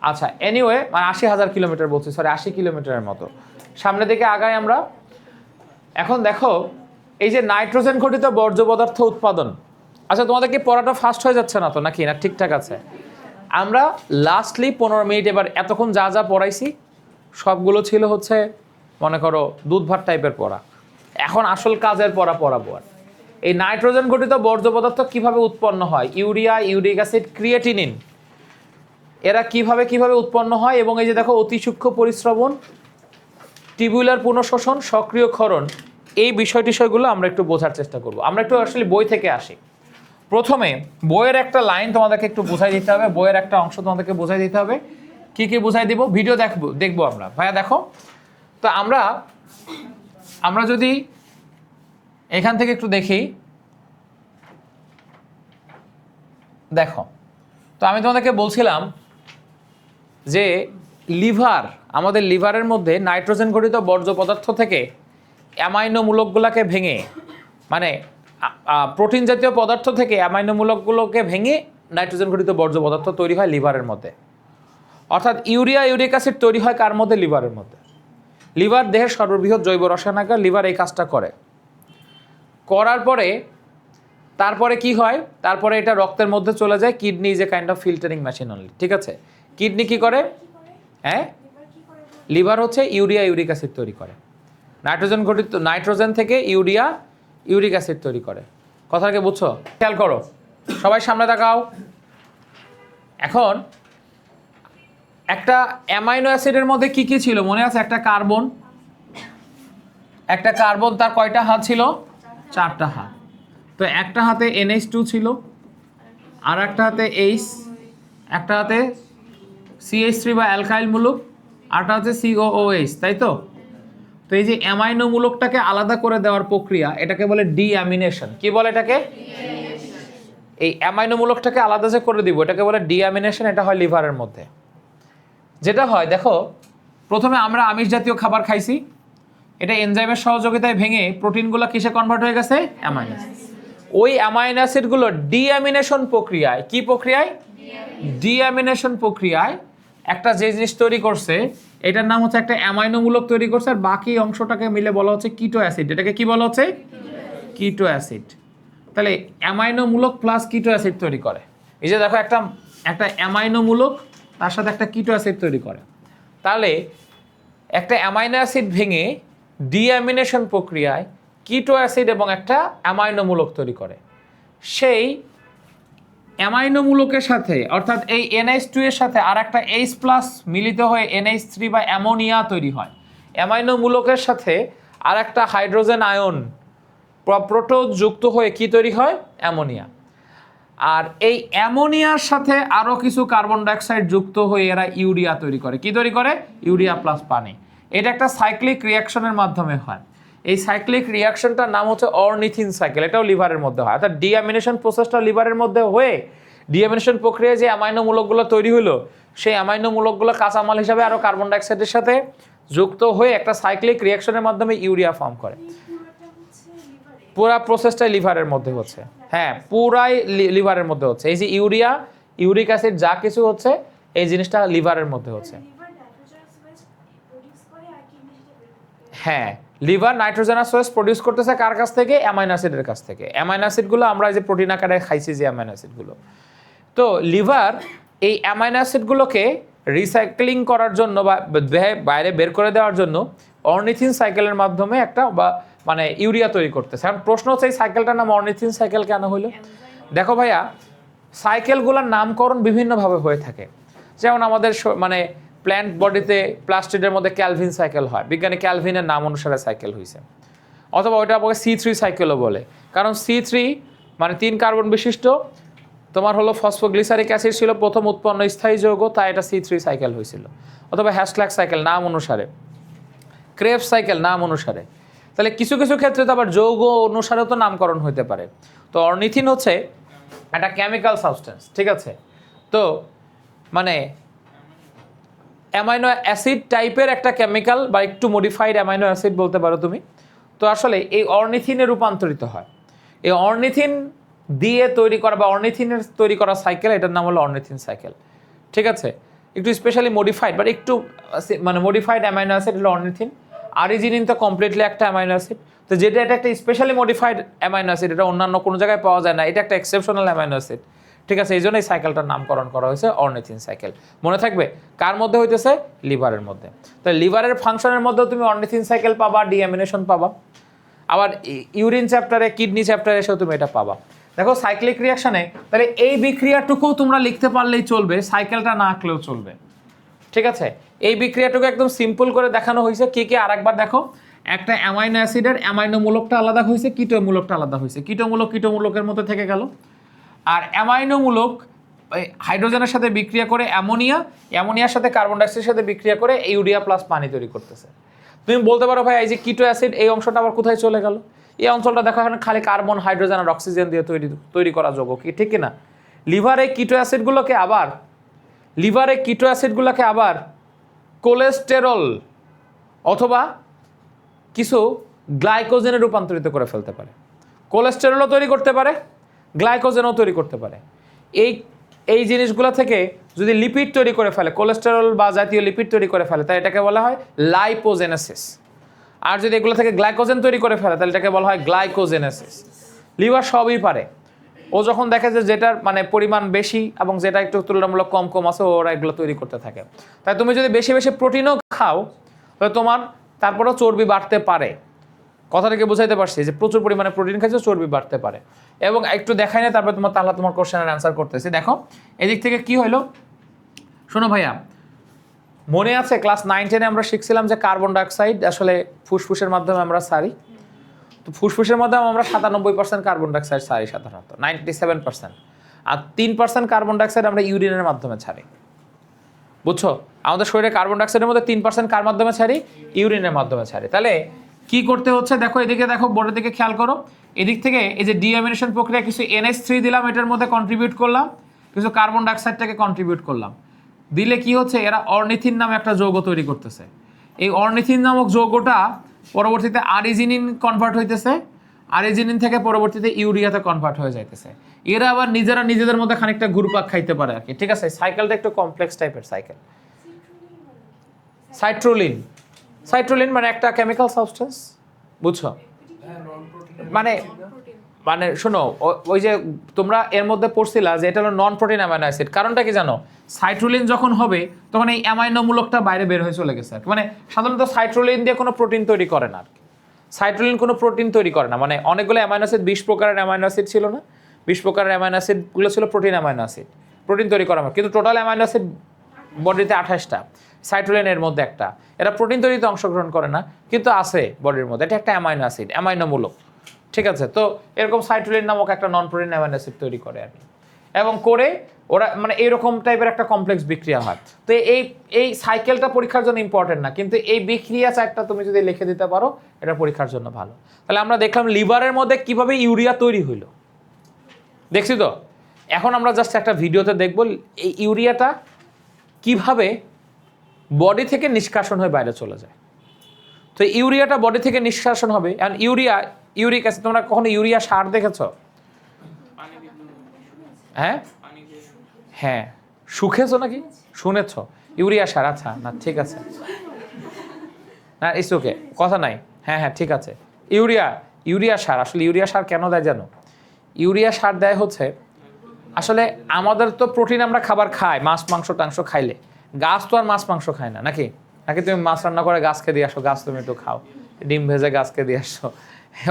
আচ্ছা, এনিওয়ে মানে 80,000 কিলোমিটার বলছি, সরি 80 কিলোমিটারের মতো। সামনের দিকে আগাই আমরা। এখন দেখো এই যে নাইট্রোজেন ঘটিত বর্জ্য পদার্থ উৎপাদন, আচ্ছা তোমাদের কি পড়াটা ফাস্ট হয়ে যাচ্ছে না তো, নাকি না ঠিকঠাক আছে? আমরা লাস্টলি 15 মিনিট এবার এতক্ষণ যা যা পড়াইছি সবগুলো ছিল হচ্ছে মনে করো দুধ ভাত টাইপের পড়া। এখন আসল কাজের পড়া পড়াবো। আর এই নাইট্রোজেন ঘটিত বর্জ্য পদার্থ কিভাবে উৎপন্ন হয়, ইউরিয়া, ইউরিক অ্যাসিড, ক্রিয়েটিনিন, এরা কিভাবে উৎপন্ন হয়, এবং এই যে দেখো অতি সূক্ষ্ম পরিশ্রবণ, টিবিউলার পুনঃশোষণ, সক্রিয় ক্ষরণ, এই বিষয়গুলো আমরা একটু বোঝার চেষ্টা করব। আমরা একটু আসলে বই থেকে আসি। প্রথমে বইয়ের একটা লাইন তোমাদেরকে একটু বোঝাই দিতে হবে, বইয়ের একটা অংশ তোমাদেরকে বোঝাই দিতে হবে। কি বোঝাই দিব? ভিডিও দেখবো আমরা। ভাইয়া দেখো তো আমরা যদি এখান থেকে একটু দেখি, দেখো তো আমি তোমাদেরকে বলছিলাম যে আমাদের লিভারের মধ্যে নাইট্রোজেন ঘটিত বর্জ্য পদার্থ থেকে অ্যামাইনো মূলকগুলোকে ভেঙে, মানে প্রোটিন জাতীয় পদার্থ থেকে অ্যামাইনো মূলকগুলোকে ভেঙে নাইট্রোজেন ঘটিত বর্জ্য পদার্থ তৈরি হয় লিভারের মধ্যে। অর্থাৎ ইউরিয়া, ইউরিক অ্যাসিড তৈরি হয় কার মধ্যে? লিভারের মধ্যে। লিভার দেহের সর্ববৃহৎ জৈব রসায়নাগার, লিভার এই কাজটা করার পরে তারপরে কি হয়? তারপরে এটা রক্তের মধ্যে চলে যায়। Kidney is a kind of filtering machine only, ঠিক আছে? কিডনি কি করে? হ্যাঁ, লিভার হচ্ছে ইউরিয়া, ইউরিক অ্যাসিড তৈরি করে। নাইট্রোজেন থেকে ইউরিয়া, ইউরিক অ্যাসিড তৈরি করে। কথাটাকে বুঝছো? খেয়াল করো, সবাই সামনে তাকাও। এখন একটা অ্যামাইনো অ্যাসিডের মধ্যে কি ছিল মনে আছে? একটা কার্বন, তার কয়টা হাত ছিল? 4টা হাত। তো একটা হাতে NH2 ছিল, আর একটা হাতে H, একটা হাতে CH3 বা অ্যালকাইল মূলক, আরটা হচ্ছে COOH, তাই তো? তো এই যে অ্যামাইনো মূলকটাকে আলাদা করে দেওয়ার প্রক্রিয়া, এটাকে বলে ডিঅ্যামিনেশন। কি বলে এটাকে? এই অ্যামাইনো মূলকটাকে আলাদা যে করে দিব, এটাকে বলে ডিঅ্যামিনেশন। এটা হয় লিভারের মধ্যে। যেটা হয় দেখো, প্রথমে আমরা আমিষ জাতীয় খাবার খাইছি, এটা এনজাইমের সহযোগিতায় ভেঙে প্রোটিনগুলো কিসে কনভার্ট হয়ে গেছে? Amino acid. ওই অ্যামাইনো অ্যাসিডগুলো ডিঅ্যামিনেশন প্রক্রিয়ায়, কি প্রক্রিয়ায়? ডিঅ্যামিনেশন প্রক্রিয়ায় একটা যে জিনিস তৈরি করছে, এটার নাম হচ্ছে একটা অ্যামাইনো মূলক তৈরি করছে, আর বাকি অংশটাকে মিলে বলা হচ্ছে কিটো অ্যাসিড। এটাকে কি বলা হচ্ছে? কিটো অ্যাসিড। তাহলে অ্যামাইনো মূলক প্লাস কিটো অ্যাসিড তৈরি করে। এই যে দেখো একটা অ্যামাইনো মূলক তার সাথে একটা কিটো অ্যাসিড তৈরি করে। তাহলে একটা অ্যামাইনো অ্যাসিড ভেঙে ডিঅ্যামিনেশন প্রক্রিয়ায় কিটো অ্যাসিড এবং একটা অ্যামাইনো মূলক তৈরি করে। সেই অ্যামাইনো মূলকের সাথে, অর্থাৎ এই NH2 এর সাথে আর একটা H+ মিলিত হয়ে NH3 বা অ্যামোনিয়া তৈরি হয়। অ্যামাইনো মূলকের সাথে আর একটা হাইড্রোজেন আয়ন প্রোটন যুক্ত হয়ে কি তৈরি হয়? অ্যামোনিয়া। আর এই অ্যামোনিয়ার সাথে আরও কিছু কার্বন ডাইঅক্সাইড যুক্ত হয়ে এরা ইউরিয়া তৈরি করে। কি তৈরি করে? ইউরিয়া প্লাস পানি। এটা একটা সাইক্লিক রিয়াকশনের মাধ্যমে হয়। এই সাইক্লিক রিয়াকশনটার নাম হচ্ছে অর্নিথিন সাইকেল। এটাও লিভারের মধ্যে হয়। অর্থাৎ ডিঅ্যামিনেশন প্রসেসটা লিভারের মধ্যে হয়ে ডিঅ্যামিনেশন প্রক্রিয়ায় যে অ্যামাইনো মূলকগুলো তৈরি হলো, সেই অ্যামাইনো মূলকগুলো কাঁচামাল হিসাবে আরও কার্বন ডাইঅক্সাইডের সাথে যুক্ত হয়ে একটা সাইক্লিক রিয়াকশনের মাধ্যমে ইউরিয়া ফর্ম করে। পুরা প্রসেসটাই লিভারের মধ্যে হচ্ছে। হ্যাঁ, পুরাই লিভারের মধ্যে হচ্ছে। এই যে ইউরিয়া, ইউরিক অ্যাসিড যা কিছু হচ্ছে, এই জিনিসটা লিভারের মধ্যে হচ্ছে। হ্যাঁ, লিভার নাইট্রোজেনাস ওয়েস্ট প্রডিউস করতেছে কার কাছ থেকে? অ্যামাইনো অ্যাসিডের কাছ থেকে। অ্যামাইনো অ্যাসিডগুলো আমরা যে প্রোটিন আকারে খাইছি, যে অ্যামাইনো অ্যাসিডগুলো, তো লিভার এই অ্যামাইনো অ্যাসিডগুলোকে রিসাইক্লিং করার জন্য বা বাইরে বের করে দেওয়ার জন্য অর্নিথিন সাইকেলের মাধ্যমে একটা মানে ইউরিয়া তৈরি করতেছে। এখন প্রশ্ন হচ্ছে এই সাইকেলটার নাম অর্নিথিন সাইকেল কেন হলো? দেখো ভাইয়া, সাইকেলগুলোর নামকরণ বিভিন্নভাবে হয়ে থাকে। যেমন আমাদের মানে প্ল্যান্ট বডিতে প্লাস্টিডের মধ্যে ক্যালভিন সাইকেল হয়, বিজ্ঞানী ক্যালভিনের নাম অনুসারে সাইকেল হয়েছে। অথবা ওইটা আমাকে C3 সাইকেলও বলে, কারণ C3 মানে 3 কার্বন বিশিষ্ট তোমার হলো ফসফোগ্লিসারিক অ্যাসিড ছিল প্রথম উৎপন্ন স্থায়ী যৌগ, তাই এটা C3 সাইকেল হয়েছিল। অথবা হ্যাশট্যাগ সাইকেল নাম অনুসারে, ক্রেভ সাইকেল নাম অনুসারে। তাহলে কিছু কিছু ক্ষেত্রে তো আবার যৌগ অনুসারেও তো নামকরণ হতে পারে। তো অর্নিথিন হচ্ছে একটা কেমিক্যাল সাবস্টেন্স, ঠিক আছে? তো মানে অ্যামাইনো অ্যাসিড টাইপের একটা কেমিক্যাল বা একটু মডিফাইড অ্যামাইনো অ্যাসিড বলতে পারো তুমি। তো আসলে এই অর্নিথিনে রূপান্তরিত হয়। এই অর্নিথিন দিয়ে তৈরি করা বা অর্নিথিনের তৈরি করা সাইকেল, এটার নাম হলো অর্নিথিন সাইকেল। ঠিক আছে, একটু স্পেশালি মডিফাইড বাট একটু মানে মডিফাইড অ্যামাইনো অ্যাসিড হলো অর্নিথিন। আরিজিনিন তো কমপ্লিটলি একটা অ্যামাইনো অ্যাসিড। তো যেটা এটা একটা স্পেশালি মডিফাইড অ্যামাইনো অ্যাসিড, এটা অন্যান্য কোনো জায়গায় পাওয়া যায় না, এটা একটা এক্সেপশনাল অ্যামাইনো অ্যাসিড। ঠিক আছে, এই জন্য এই সাইকেলটার নামকরণ করা হয়েছে অর্নিথিন সাইকেল। মনে থাকবে কার মধ্যে হইতেছে? লিভারের মধ্যে। তো লিভারের ফাংশনের মধ্যেও তুমি অর্নিথিন সাইকেল পাবা, ডিঅ্যামিনেশন পাবা। আবার ইউরিন চ্যাপ্টারে, কিডনি চ্যাপ্টারে এসেও তুমি এটা পাবা। দেখো সাইক্লিক রিয়াকশনে তাহলে এই বিক্রিয়াটুকুও তোমরা লিখতে পারলেই চলবে, সাইকেলটা না আঁকলেও চলবে। ঠিক আছে, এই বিক্রিয়াটুকু একদম সিম্পল করে দেখানো হয়েছে। কি কি আরেকবার দেখো, একটা অ্যামাইনো অ্যাসিডের অ্যামাইনো মূলকটা আলাদা হয়েছে, কিটো মূলকটা আলাদা হয়েছে। কিটো মূলকের মতো থেকে গেল। আর অ্যামাইনো মূলক হাইড্রোজেনের সাথে বিক্রিয়া করে অ্যামোনিয়ার সাথে কার্বন ডাইঅক্সাইডের সাথে বিক্রিয়া করে ইউরিয়া প্লাস পানি তৈরি করতেছে। তুমি বলতে পারো ভাই এই যে কিটো অ্যাসিড, এই অংশটা আবার কোথায় চলে গেল? এই অঞ্চলটা দেখো এখানে খালি কার্বন, হাইড্রোজেন আর অক্সিজেন দিয়ে তৈরি করা যৌগ, কি ঠিক কিনা? লিভারে কিটো অ্যাসিডগুলোকে আবার কোলেস্টেরল অথবা কিছু গ্লাইকোজেনে রূপান্তরিত করে ফেলতে পারে। কোলেস্টেরলও তৈরি করতে পারে, গ্লাইকোজেনও তৈরি করতে পারে। এই জিনিসগুলো থেকে যদি লিপিড তৈরি করে ফেলে, কোলেস্টেরল বা জাতীয় লিপিড তৈরি করে ফেলে, তাই এটাকে বলা হয় লাইপোজেনেসিস। আর যদি এগুলো থেকে গ্লাইকোজেন তৈরি করে ফেলে তাহলে এটাকে বলা হয় গ্লাইকোজেনেসিস। লিভার সবই পারে। ও যখন দেখে যে যেটার মানে পরিমাণ বেশি এবং যেটা একটু তুলনামূলক কম আছে, ওরা এগুলো তৈরি করতে থাকে। তাই তুমি যদি বেশি বেশি প্রোটিনও খাও তাহলে তোমার তারপরেও চর্বি বাড়তে পারে। কথাটাকে বুঝাইতে পারছি যে প্রচুর পরিমাণে প্রোটিন খাইছো, চর্বি বাড়তে পারে। এবং একটু দেখাই না, তারপরে তোমার কোশ্চেনের অ্যান্সার করতেছি। দেখো এদিক থেকে কি হইলো, শোনো ভাইয়া, মনে আছে ক্লাস 9-10 আমরা শিখছিলাম যে কার্বন ডাইঅক্সাইড আসলে ফুসফুসের মাধ্যমে আমরা ছাড়ি। তো ফুসফুসের মাধ্যমে আমরা 97% কার্বন ডাইঅক্সাইড ছাড়ি সাধারণত, 97%। আর 3% কার্বন ডাইঅক্সাইড আমরা ইউরিনের মাধ্যমে ছাড়ি। বুঝছো, আমাদের শরীরে কার্বন ডাইঅক্সাইডের মধ্যে 3% কার মাধ্যমে ছাড়ি? ইউরিনের মাধ্যমে ছাড়ি। তাহলে কি করতে হচ্ছে দেখো, এদিকে দেখো, বোর্ডের দিকে খেয়াল করো। এদিক থেকে এই যে ডিঅ্যামিনেশন প্রক্রিয়া, কিছু NH3 দিলাম, এটার মধ্যে কন্ট্রিবিউট করলাম, কিছু কার্বন ডাইঅক্সাইডটাকে কন্ট্রিবিউট করলাম। দিলে কি হচ্ছে, এরা অর্নিথিন নামে একটা যৌগ তৈরি করতেছে। এই অর্নিথিন নামক যৌগটা পরবর্তীতে আরিজিনিন কনভার্ট হইতেছে, আরিজিনিন থেকে পরবর্তীতে ইউরিয়াতে কনভার্ট হয়ে যাইতেছে। এরা আবার নিজেদের মধ্যে খানিকটা ঘুরপাক খাইতে পারে আর কি। ঠিক আছে, সাইকেলটা একটু কমপ্লেক্স টাইপের সাইকেল। সাইট্রোলিন মানে একটা কেমিক্যাল সাবস্টেন্স, বুঝছো? মানে শোনো, ওই যে তোমরা এর মধ্যে পড়ছিলা যে এটা হলো নন প্রোটিন অ্যামাইনো অ্যাসিড। কারণটা কি জানো? সাইট্রোলিন যখন হবে তখন এই অ্যামাইনো মূলকটা বাইরে বের হয়ে চলে গেছে। মানে সাধারণত সাইট্রোলিন দিয়ে কোনো প্রোটিন তৈরি করে না আর কি। সাইট্রোলিন কোনো প্রোটিন তৈরি করে না। মানে অনেকগুলো অ্যামাইনো অ্যাসিড, 20 প্রকারের অ্যামাইনো অ্যাসিড ছিল না? 20 প্রকারের অ্যামাইনো অ্যাসিডগুলো ছিল প্রোটিন অ্যামাইনো অ্যাসিড, প্রোটিন তৈরি করা। কিন্তু টোটাল অ্যামাইনো অ্যাসিড বডিতে 28টা, সাইট্রোলিন এর মধ্যে একটা। এরা প্রোটিন তৈরিতে অংশগ্রহণ করে না কিন্তু আছে বডির মধ্যে। এটা একটা অ্যামাইনো অ্যাসিড, অ্যামাইনো মূলক। ঠিক আছে, তো এরকম সাইট্রোলিন নামক একটা নন প্রোটিন অ্যামাইনো অ্যাসিড তৈরি করে আর কি। এবং করে ওরা মানে এইরকম টাইপের একটা কমপ্লেক্স বিক্রিয়া হয়। তো এই সাইকেলটা পরীক্ষার জন্য ইম্পর্টেন্ট না, কিন্তু এই বিক্রিয়া চারটা তুমি যদি লিখে দিতে পারো এটা পরীক্ষার জন্য ভালো। তাহলে আমরা দেখলাম লিভারের মধ্যে কিভাবে ইউরিয়া তৈরি হইলো, দেখছি তো। এখন আমরা জাস্ট একটা ভিডিওতে দেখব এই ইউরিয়াটা কিভাবে বডি থেকে নিষ্কাশন হয়ে বাইরে চলে যায়। তো ইউরিয়াটা বডি থেকে নিষ্কাশন হবে। আর ইউরিক অ্যাসিড, তোমরা কখনো ইউরিয়া সার দেখেছ? হ্যাঁ, শুকেছো নাকি শুনেছ? ইউরিয়া সার, আচ্ছা না ঠিক আছে, না ইটস ওকে, কথা নাই। হ্যাঁ ঠিক আছে। ইউরিয়া সার, আসলে ইউরিয়া সার কেন দেয় জানো? ইউরিয়া সার দেয় হচ্ছে, আসলে আমাদের তো প্রোটিন আমরা খাবার খাই, মাছ মাংস টাংস খাইলে। গাছ তো আর মাছ মাংস খায় না, নাকি? তুমি মাছ রান্না করে গাছকে দিয়ে আসো, গাছ তুমি একটু খাও, ডিম ভেজে গাছকে দিয়ে আসো,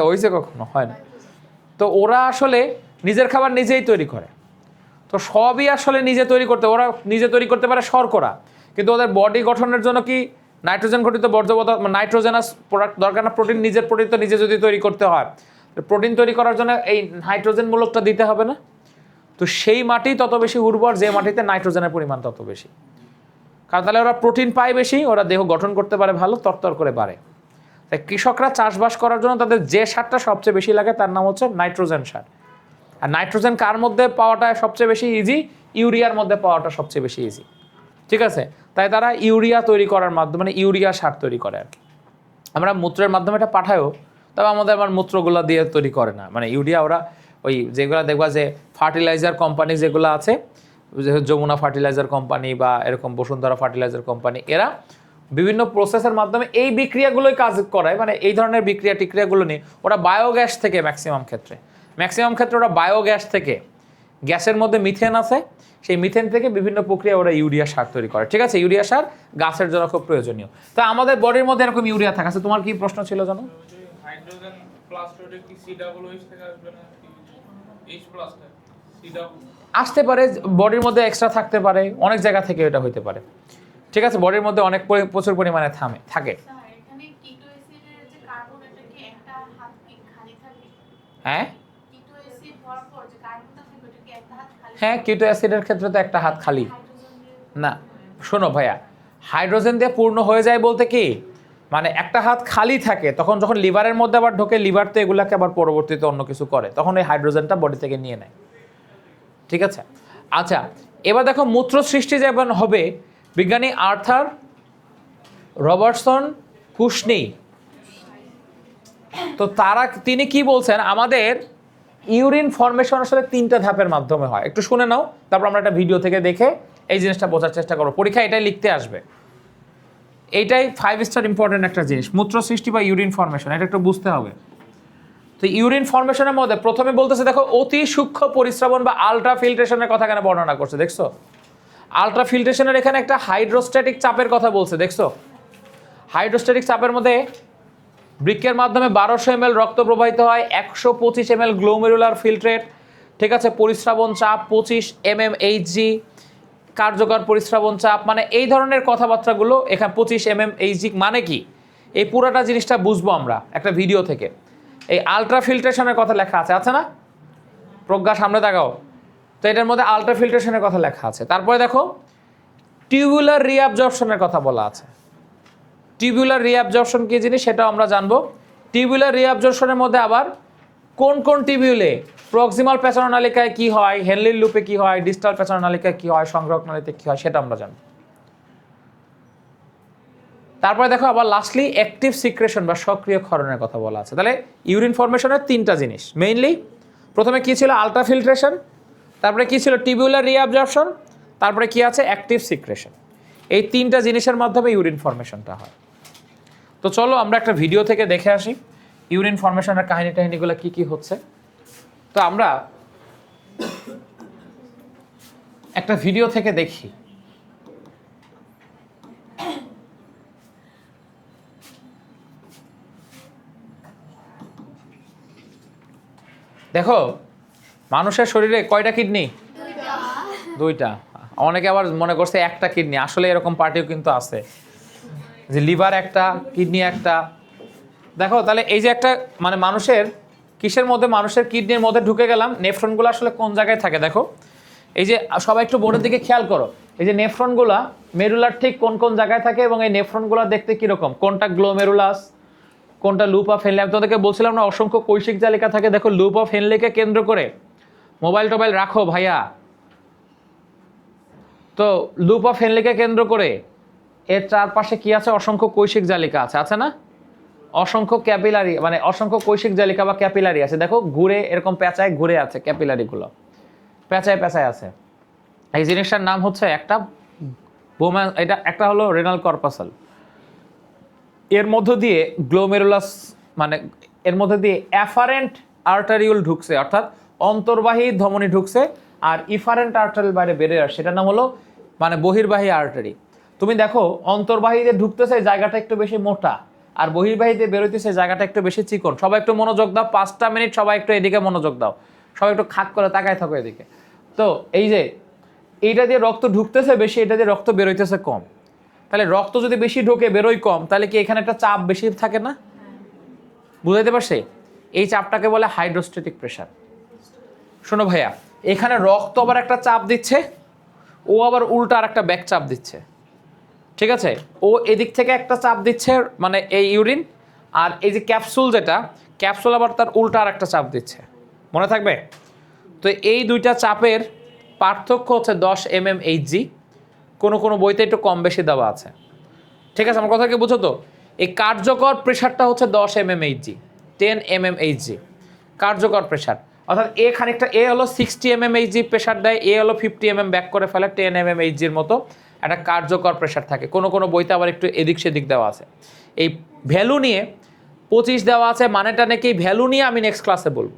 হয়েছে? কখনো হয় না। তো ওরা আসলে নিজের খাবার নিজেই তৈরি করে। তো সবই আসলে নিজে তৈরি করতে, ওরা নিজে তৈরি করতে পারে শর্করা, কিন্তু ওদের বডি গঠনের জন্য কি নাইট্রোজেন ঘটিত বর্জ্য পদার্থ, নাইট্রোজেনাস প্রোডাক্ট দরকার না? নিজের প্রোটিন তো নিজে যদি তৈরি করতে হয়, প্রোটিন তৈরি করার জন্য এই নাইট্রোজেন মূলকটা দিতে হবে না? তো সেই মাটি তত বেশি উর্বর যে মাটিতে নাইট্রোজেনের পরিমাণ তত বেশি। কারণ তাহলে ওরা প্রোটিন পায় বেশি, ওরা দেহ গঠন করতে পারে ভালো, তরতর করে বাড়ে। তাই কৃষকরা চাষবাস করার জন্য তাদের যে সারটা সবচেয়ে বেশি লাগে তার নাম হচ্ছে নাইট্রোজেন সার। আর নাইট্রোজেন কার মধ্যে পাওয়াটা সবচেয়ে বেশি ইজি? ইউরিয়ার মধ্যে পাওয়াটা সবচেয়ে বেশি ইজি। ঠিক আছে, তাই তারা ইউরিয়া তৈরি করার মাধ্যমে মানে ইউরিয়া সার তৈরি করে আর কি। আমরা মূত্রের মাধ্যমে এটা পাঠায়ও, তবে আমার মূত্রগুলো দিয়ে তৈরি করে না, মানে ইউরিয়া ওরা ওই যেগুলো দেখবা যে ফার্টিলাইজার কোম্পানি যেগুলো আছে, যমুনা ফার্টিলাইজার কোম্পানি বা এরকম বসুন্ধরা ফার্টিলাইজার কোম্পানি, এরা বিভিন্ন প্রসেসের মাধ্যমে এই বিক্রিয়াগুলোই কাজ করায়, মানে এই ধরনের টিক্রিয়াগুলো নিয়ে ওরা বায়োগ্যাস থেকে ম্যাক্সিমাম ক্ষেত্রে ওরা বায়োগ্যাস থেকে, গ্যাসের মধ্যে মিথেন আছে, সেই মিথেন থেকে বিভিন্ন প্রক্রিয়া ওরা ইউরিয়া সার তৈরি করে। ঠিক আছে, ইউরিয়া সার গাছের জন্য খুব প্রয়োজনীয়। তো আমাদের বডির মধ্যে এরকম ইউরিয়া থাকে। আছে তোমার কি প্রশ্ন ছিল জানো? হাইড্রোজেন প্লাস রোডে কি COOH থেকে আসবে না H প্লাস আসতে পারে, বডির মধ্যে এক্সট্রা থাকতে পারে, অনেক জায়গা থেকে এটা হতে পারে। ঠিক আছে, বডির মধ্যে অনেক প্রচুর পরিমাণে থাকে। হ্যাঁ হ্যাঁ, কিটো অ্যাসিডের ক্ষেত্রে তো একটা হাত খালি না। শোনো ভাইয়া, হাইড্রোজেন দিয়ে পূর্ণ হয়ে যায় বলতে কি, মানে একটা হাত খালি থাকে, তখন যখন লিভারের মধ্যে আবার ঢোকে, লিভার তো এগুলাকে আবার পরবর্তীতে অন্য কিছু করে, তখন এই হাইড্রোজেনটা বডি থেকে নিয়ে নেয়। ঠিক আছে, আচ্ছা এবার দেখো মূত্র সৃষ্টি যেমন হবে, বিজ্ঞানী আর্থার রবার্টসন কুশনি, তো তিনি কি বলছেন, আমাদের ইউরিন ফর্মেশন আসলে 3টা ধাপের মাধ্যমে হয়। একটু শুনে নাও, তারপর আমরা একটা ভিডিও থেকে দেখে এই জিনিসটা বোঝার চেষ্টা করবো। পরীক্ষায় এটাই লিখতে আসবে, এইটাই 5 স্টার ইম্পর্টেন্ট একটা জিনিস, মূত্র সৃষ্টি বা ইউরিন ফর্মেশন, এটা একটু বুঝতে হবে। তো ইউরিন ফর্মেশনের মধ্যে প্রথমে বলতেছে, দেখো অতি সূক্ষ্ম পরিস্রাবন বা আলট্রা ফিল্ট্রেশনের কথা কেন বর্ণনা করছে, দেখছো? আলট্রা ফিল্ট্রেশনের এখানে একটা হাইড্রোস্ট্যাটিক চাপের কথা বলছে, দেখছো? হাইড্রোস্ট্যাটিক চাপের মধ্যে বৃক্কের মাধ্যমে 1200 ml রক্ত প্রবাহিত হয়, 125 ml গ্লোমেরুলার ফিল্ট্রেট। ঠিক আছে, পরিস্রাবন চাপ 25 mmHg, কার্যকর পরিস্রাবন চাপ, মানে এই ধরনের কথাবার্তাগুলো এখানে 25 mmHg মানে কি, এই পুরোটা জিনিসটা বুঝবো আমরা একটা ভিডিও থেকে। এই আলট্রা ফিল্ট্রেশনের কথা লেখা আছে না? প্রজ্ঞা সামনে দেখাও তো, এটার মধ্যে আলট্রা ফিল্ট্রেশনের কথা লেখা আছে। তারপরে দেখো টিউবুলার রিঅ্যাবজর্পশনের কথা বলা আছে। টিউবুলার রিঅ্যাবজর্পশন কি জিনিস সেটাও আমরা জানবো। টিউবুলার রিঅ্যাবজর্পশনের মধ্যে আবার কোন কোন টিউবিউলে, প্রক্সিমাল প্যাচারোনালিকায় কি হয়, হেনলির লুপে কি হয়, ডিস্টাল প্যাচারোনালিকায় কি হয়, সংগ্রহক নালীতে কি হয়, সেটা আমরা জানবো। তারপরে দেখো আবার লাস্টলি অ্যাক্টিভ সিক্রেশন বা সক্রিয় ক্ষরণের কথা বলা আছে। তাহলে ইউরিন ফর্মেশনের 3টা জিনিস মেইনলি, প্রথমে কি ছিল আলট্রা ফিল্ট্রেশন, তারপরে কি ছিল টিউবুলার রিঅ্যাবজর্পশন, তারপরে কি আছে অ্যাক্টিভ সিক্রেশন। এই 3টা জিনিসের মাধ্যমে ইউরিন ফর্মেশনটা হয়। তো চলো আমরা একটা ভিডিও থেকে দেখে আসি ইউরিন ফর্মেশনের কাহিনীগুলো কি কি হচ্ছে। তো আমরা একটা ভিডিও থেকে দেখি। দেখো মানুষের শরীরে কয়টা কিডনি? 2টা। অনেকে আবার মনে করছে একটা কিডনি, আসলে এরকম পার্টিও কিন্তু আছে যে লিভার একটা, কিডনি একটা। দেখো তাহলে এই যে একটা মানে মানুষের কিসের মধ্যে, মানুষের কিডনির মধ্যে ঢুকে গেলাম, নেফ্রনগুলো আসলে কোন জায়গায় থাকে দেখো। এই যে সবাই একটু বোর্ডের দিকে খেয়াল করো, এই যে নেফ্রনগুলা মেরুলার ঠিক কোন কোন জায়গায় থাকে এবং এই নেফ্রনগুলো দেখতে কিরকম, কোনটা গ্লোমেরুলাস, কোনটা লুপ অফ হেনলে। আমি তোমাদেরকে বলছিলাম না অসংখ্য কৈশিক জালিকা থাকে, দেখো লুপ অফ হেনলেকে কেন্দ্র করে মোবাইল টোবাইল রাখো ভাইয়া। তো লুপ অফ হেনলেকে কেন্দ্র করে এর চারপাশে কি আছে, অসংখ্য কৈশিক জালিকা আছে না? অসংখ্য ক্যাপিলারি, মানে অসংখ্য কৈশিক জালিকা বা ক্যাপিলারি আছে। দেখো ঘুরে এরকম পেঁচায় ঘুরে আছে, ক্যাপিলারিগুলো পেঁচায় আছে। এই জিনিসটার নাম হচ্ছে একটা বোমা, এটা একটা হলো রেনাল কর্পাসাল। এর মধ্য দিয়ে গ্লোমেরুলাস, মানে এর মধ্যে দিয়ে অ্যাফারেন্ট আর্টারিউল ঢুকছে, অর্থাৎ অন্তর্বাহী ধমনী ঢুকছে, আর ইফারেন্ট আর্টারিল বাইরে বেরিয়ে আসছে, সেটার নাম হলো মানে বহির্বাহী আর্টারি। তুমি দেখো অন্তর্বাহীতে ঢুকতেছে জায়গাটা একটু বেশি মোটা, আর বহির্বাহীতে বেরোইতেছে জায়গাটা একটু বেশি চিকন। সবাই একটু মনোযোগ দাও, 5টা মিনিট সবাই একটু এদিকে মনোযোগ দাও, সবাই একটু খাক করে তাকায় থাকো এদিকে। তো এই যে এইটা দিয়ে রক্ত ঢুকতেছে বেশি, এটা দিয়ে রক্ত বেরোইতেছে কম। তাহলে রক্ত যদি বেশি ঢোকে বেরোয় কম, তাহলে কি এখানে একটা চাপ বেশি থাকে না? বুঝাইতে পারছে? এই চাপটাকে বলে হাইড্রোস্ট্যাটিক প্রেসার। শোনো ভাইয়া, এখানে রক্ত আবার একটা চাপ দিচ্ছে, ও আবার উল্টা আর একটা ব্যাক চাপ দিচ্ছে। ঠিক আছে, ও এদিক থেকে একটা চাপ দিচ্ছে মানে এই ইউরিন, আর এই যে ক্যাপসুল, যেটা ক্যাপসুল আবার তার উল্টা আর একটা চাপ দিচ্ছে। মনে থাকবে? তো এই 2টা চাপের পার্থক্য হচ্ছে 10 mmHg। কোনো কোনো বইতে একটু কম বেশি দেওয়া আছে। ঠিক আছে, আমার কথা কি বুঝো তো? এই কার্যকর প্রেশারটা হচ্ছে 10 mmHg, 10 mmHg কার্যকর প্রেশার। অর্থাৎ এ খানিকটা, এ হলো 60 mmHg প্রেশার দেয়, এ হলো 50 mm ব্যাক করে ফেলে, 10 mmHgর মতো একটা কার্যকর প্রেশার থাকে। কোনো কোনো বইতে আবার একটু এদিক সেদিক দেওয়া আছে। এই ভ্যালু নিয়ে 25 দেওয়া আছে, মানেটা নাকি ভ্যালু নিয়ে আমি নেক্সট ক্লাসে বলবো।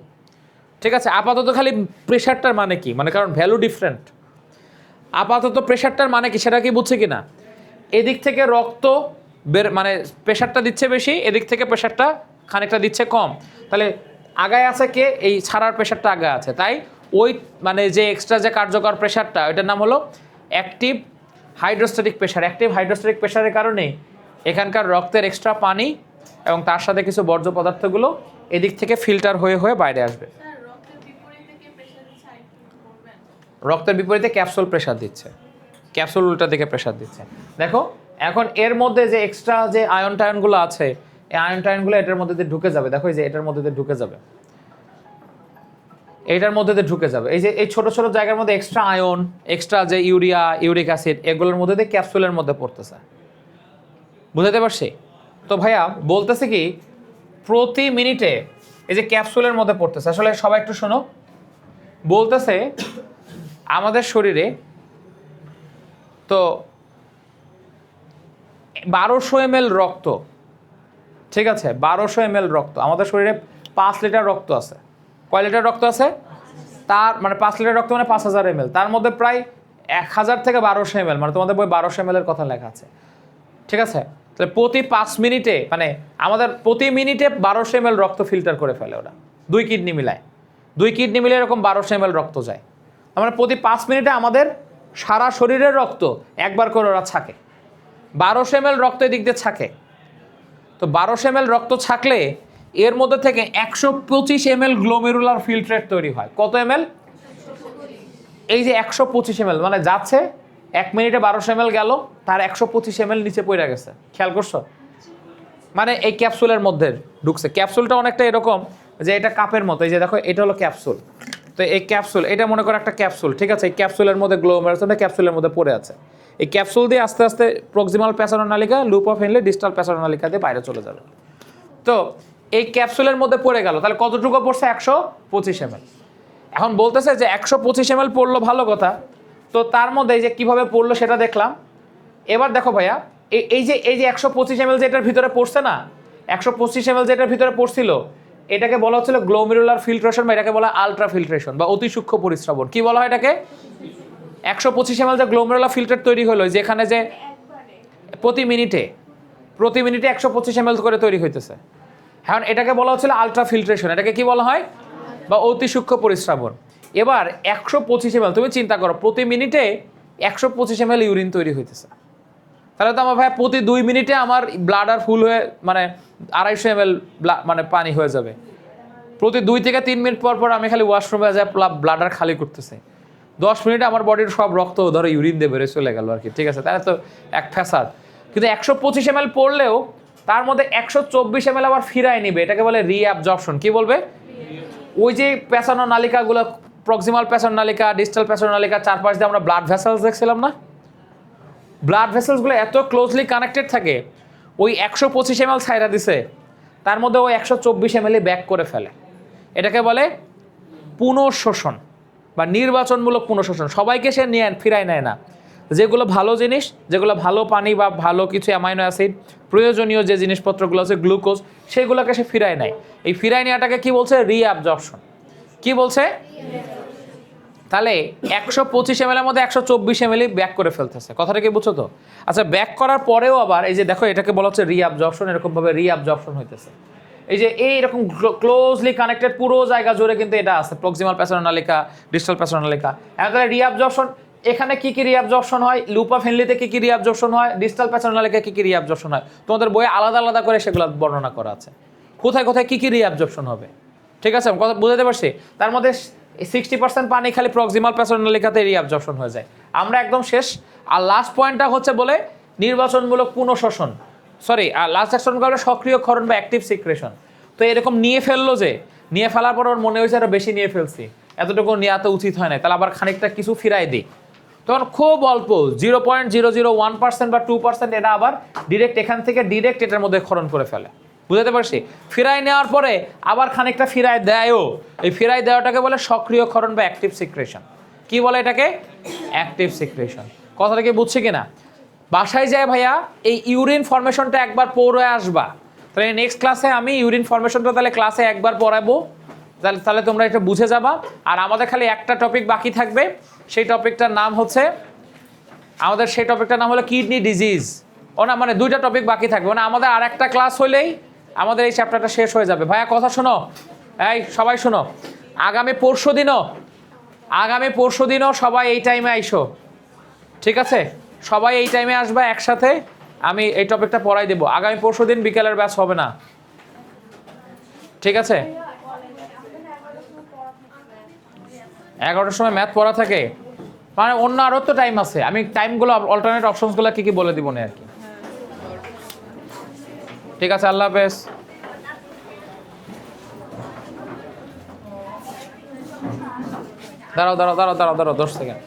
ঠিক আছে, আপাতত খালি প্রেশারটার মানে কি, মানে কারণ ভ্যালু ডিফারেন্ট। আপাতত প্রেশারটার মানে কি সেটা কি বুঝছে কি না? এদিক থেকে রক্ত মানে প্রেশারটা দিচ্ছে বেশি, এদিক থেকে প্রেশারটা খানিকটা দিচ্ছে কম, তাহলে আগায় আছে কে? এই ছাড়ার প্রেশারটা আগে আছে। তাই ওই মানে যে এক্সট্রা যে কার্যকর প্রেশারটা, ওইটার নাম হলো active hydrostatic pressure. Active hydrostatic প্রেশারের কারণে এখানকার রক্তের এক্সট্রা পানি এবং তার সাথে কিছু বর্জ্য পদার্থগুলো এদিক থেকে ফিল্টার হয়ে হয়ে বাইরে আসবে। রক্তের বিপরীতে ক্যাপসুল প্রেশার দিচ্ছে, ক্যাপসুল উল্টা দিকে প্রেশার দিচ্ছে। দেখো এখন এর মধ্যে যে এক্সট্রা যে আয়ন টায়নগুলো আছে, এই আয়ন টায়নগুলো এটার মধ্যে দিয়ে ঢুকে যাবে। দেখো এই যে এটার মধ্যে দিয়ে ঢুকে যাবে, এইটার মধ্যে দিয়ে ঢুকে যাবে। এই যে এই ছোট ছোট জায়গার মধ্যে এক্সট্রা আয়ন, এক্সট্রা যে ইউরিয়া, ইউরিক অ্যাসিড, এগুলোর মধ্যে দিয়ে ক্যাপসুলের মধ্যে পড়তেছে। বুঝতে পারছি তো ভাইয়া? বলতেছে কি প্রতি মিনিটে এই যে ক্যাপসুলের মধ্যে পড়তেছে, আসলে সবাই একটু শোনো। বলতেছে আমাদের শরীরে তো 1200 ml রক্ত, ঠিক আছে, 1200 ml রক্ত। আমাদের শরীরে 5 লিটার রক্ত আছে। কয় লিটার রক্ত আছে? তার মানে 5 লিটার রক্ত মানে 5000 ml, তার মধ্যে প্রায় 1000 থেকে 1200 ml, মানে তোমাদের বই 1200 ml এর কথা লেখা আছে। ঠিক আছে, তাহলে প্রতি 5 মিনিটে মানে আমাদের প্রতি মিনিটে 1200 ml রক্ত ফিল্টার করে ফেলে ওরা, 2 কিডনি মিলায়। 2 কিডনি মিলে এরকম 1200 ml রক্ত যায়। মানে প্রতি 5 মিনিটে আমাদের সারা শরীরের রক্ত একবার করে ওরা ছাকে। 1200 ml রক্ত এদিক দিয়ে ছাকে। তো 1200 ml রক্ত ছাকলে এর মধ্যে থেকে 125 ml গ্লোমেরুলার ফিল্ট্রেট তৈরি হয়। কত ml? এই যে 125 ml মানে যাচ্ছে 1 মিনিটে 1200 ml গেল, তার 125 ml নিচে পড়ে গেছে। খেয়াল করছো? মানে এই ক্যাপসুলের মধ্যে ঢুকছে। ক্যাপসুলটা অনেকটা এরকম যে এটা কাপের মতো, এই যে দেখো এটা হলো ক্যাপসুল। তো এই ক্যাপসুল, এটা মনে করো একটা ক্যাপসুল, ঠিক আছে? এই ক্যাপসুলের মধ্যে গ্লোমেরুলাসটা ক্যাপসুলের মধ্যে পড়ে আছে। এই ক্যাপসুল দিয়ে আস্তে আস্তে proximal প্যাসারো নালিকা, loop of Hanle, distal প্যাসারো নালিকা দিয়ে বাইরে চলে যাবে। তো এই ক্যাপসুলের মধ্যে পড়ে গেল, তাহলে কতটুকু পড়ছে? 125 ml। এখন বলতেছে যে 125 ml পড়লো, ভালো কথা। তো তার মধ্যে এই যে কীভাবে পড়লো সেটা দেখলাম। এবার দেখো ভাইয়া, এই যে 125 ml যেটার ভিতরে পড়ছে না, 125 ml যেটার ভিতরে পড়ছিল, এটাকে বলা হচ্ছিল গ্লোমেরুলার ফিল্ট্রেশন, বা এটাকে বলা আলট্রা ফিল্ট্রেশন বা অতি সূক্ষ্ম পরিস্রাবণ। কি বলা হয় এটাকে? 125 ml যে গ্লোমেরুলার ফিল্টার তৈরি হলো, যেখানে যে প্রতি মিনিটে 125 ml করে তৈরি হইতেছে, এখন এটাকে বলা হচ্ছিল আলট্রা ফিল্ট্রেশন। এটাকে কি বলা হয়? বা অতি সূক্ষ্ম পরিস্রাবণ। এবার 125 ml, তুমি চিন্তা করো প্রতি মিনিটে 125 ml ইউরিন তৈরি হইতেছে, তাহলে তো আমার ভাই প্রতি 2 মিনিটে আমার ব্লাডার ফুল হয়ে মানে 250 ml মানে পানি হয়ে যাবে। প্রতি 2 থেকে 3 মিনিট পর পর আমি খালি ওয়াশরুমে যাই, ব্লাডার খালি করতেছে। 10 মিনিটে আমার বডির সব রক্ত ধরো ইউরিন দিয়ে বেড়ে চলে গেল আর কি। ঠিক আছে, তাহলে তো এক ফ্যাসাদ। কিন্তু 125 ml পড়লেও তার মধ্যে 124 ml আবার ফিরায় নিবে, এটাকে বলে রিঅ্যাবজর্পশন। কি বলবে? ওই যে প্যাসানো নালিকাগুলো, প্রক্সিমাল প্যাসানো নালিকা, ডিস্টাল প্যাসানো নালিকা, চারপাশ দিয়ে আমরা ব্লাড ভেসেলস দেখছিলাম না? ব্লাড ভেসেলসগুলো এত ক্লোজলি কানেক্টেড থাকে, ওই 125 ml ছাইরা দিছে, তার মধ্যে ওই 124 ml ব্যাক করে ফেলে। এটাকে বলে পুনঃশোষণ বা নির্বাচনমূলক পুনঃশোষণ। সবাইকে সে নিয়ে ফিরায় নেয় না। যেগুলো ভালো জিনিস, যেগুলো ভালো পানি বা ভালো কিছু অ্যামাইনো অ্যাসিড, প্রয়োজনীয় যে জিনিসপত্রগুলো আছে, গ্লুকোজ, সেগুলোকে সে ফিরায় নেয়। এই ফিরায় নেওয়াটাকে কি বলছে? রিঅ্যাবজর্পশন। কি বলছে? তাহলে 125 ml এর মধ্যে 124 ml ব্যাক করে ফেলতেছে। কথাটা কি বুঝছো তো? আচ্ছা, ব্যাক করার পরেও আবার এই যে দেখো এটাকে বলা হচ্ছে রিঅ্যাবজর্পশন। এরকমভাবে রিঅ্যাবজর্পশন হইতেছে। এই যে এইরকম ক্লোজলি কানেক্টেড পুরো জায়গা জুড়ে কিন্তু এটা আছে, প্রক্সিমাল প্যাসারো নালিকা, ডিস্টাল প্যাসারো নালিকা। এখন রিঅ্যাবজর্পশন, এখানে কি কি রিঅ্যাবজর্পশন হয়, লুপ অফ হেনলিতে কি কি রিঅ্যাবজর্পশন হয়, ডিস্টাল প্যাসারো নালিকা কি কি রিঅ্যাবজর্পশন হয়, তোমাদের বইয়ে আলাদা আলাদা করে সেগুলো বর্ণনা করা আছে, কোথায় কোথায় কি কি রিঅ্যাবজর্পশন হবে। ঠিক আছে, কথা বুঝাতে পারছি? তার মধ্যে 60% পানি খালি প্রক্সিমাল প্যাসারো নালিকাতে রিঅ্যাবজর্পশন হয়ে যায়। আমরা একদম শেষ। আর লাস্ট পয়েন্টটা হচ্ছে বলে নির্বাচনমূলক পুনঃশোষণ, সরি, আর লাস্ট অ্যাকশন করবে সক্রিয় ক্ষরণ বা অ্যাক্টিভ সিক্রেশন। তো এরকম নিয়ে ফেললো, যে নিয়ে ফেলার পর ওর মনে হয়েছে আরো বেশি নিয়ে ফেলছি, এতটুকু নেওয়া তো উচিত হয় না, তাহলে আবার খানিকটা কিছু ফিরাই দিই। তখন খুব অল্প 0.001% বা 2% এটা আবার ডিরেক্ট এখান থেকে ডিরেক্ট এটার মধ্যে ক্ষরণ করে ফেলে। বুঝতে পারছি? ফিরাই নেওয়ার পরে আবার খানিকটা ফিরায় দেয়ও। এই ফিরাই দেওয়াটাকে বলে সক্রিয় ক্ষরণ বা অ্যাক্টিভ সিক্রেশন। কি বলে এটাকে? Active secretion. কথাটা কি বুঝছি কিনা? বাসায় যায় ভাইয়া এই ইউরিন ফর্মেশনটা একবার পড়ে আসবা। তাহলে নেক্সট ক্লাসে আমি ইউরিন ফর্মেশনটা তাহলে ক্লাসে একবার পড়াবো, তাহলে তোমরা এটা বুঝে যাবা। আর আমাদের খালি একটা টপিক বাকি থাকবে, সেই টপিকটার নাম হচ্ছে হলো কিডনি ডিজিজ। ও না, মানে দুইটা টপিক বাকি থাকবে, মানে আমাদের আর একটা ক্লাস হলেই আমাদের এই চ্যাপ্টারটা শেষ হয়ে যাবে। ভাইয়া কথা শোনো, এই সবাই শোনো, আগামী পরশু দিনও সবাই এই টাইমে আইসো, ঠিক আছে? সবাই এই টাইমে আসবা একসাথে, আমি এই টপিকটা পড়াই দেবো। আগামী পরশু দিন বিকেলের ব্যাচ হবে না, ঠিক আছে? 11টার সময় ম্যাথ পড়া থাকে, মানে অন্য আরও তো টাইম আছে। আমি টাইমগুলো অল্টারনেট অপশনসগুলো কি বলে দিব না আর কি। ঠিক আছে, আল্লাহ হাফেজ। দাঁড়াও 10 সেকেন্ড।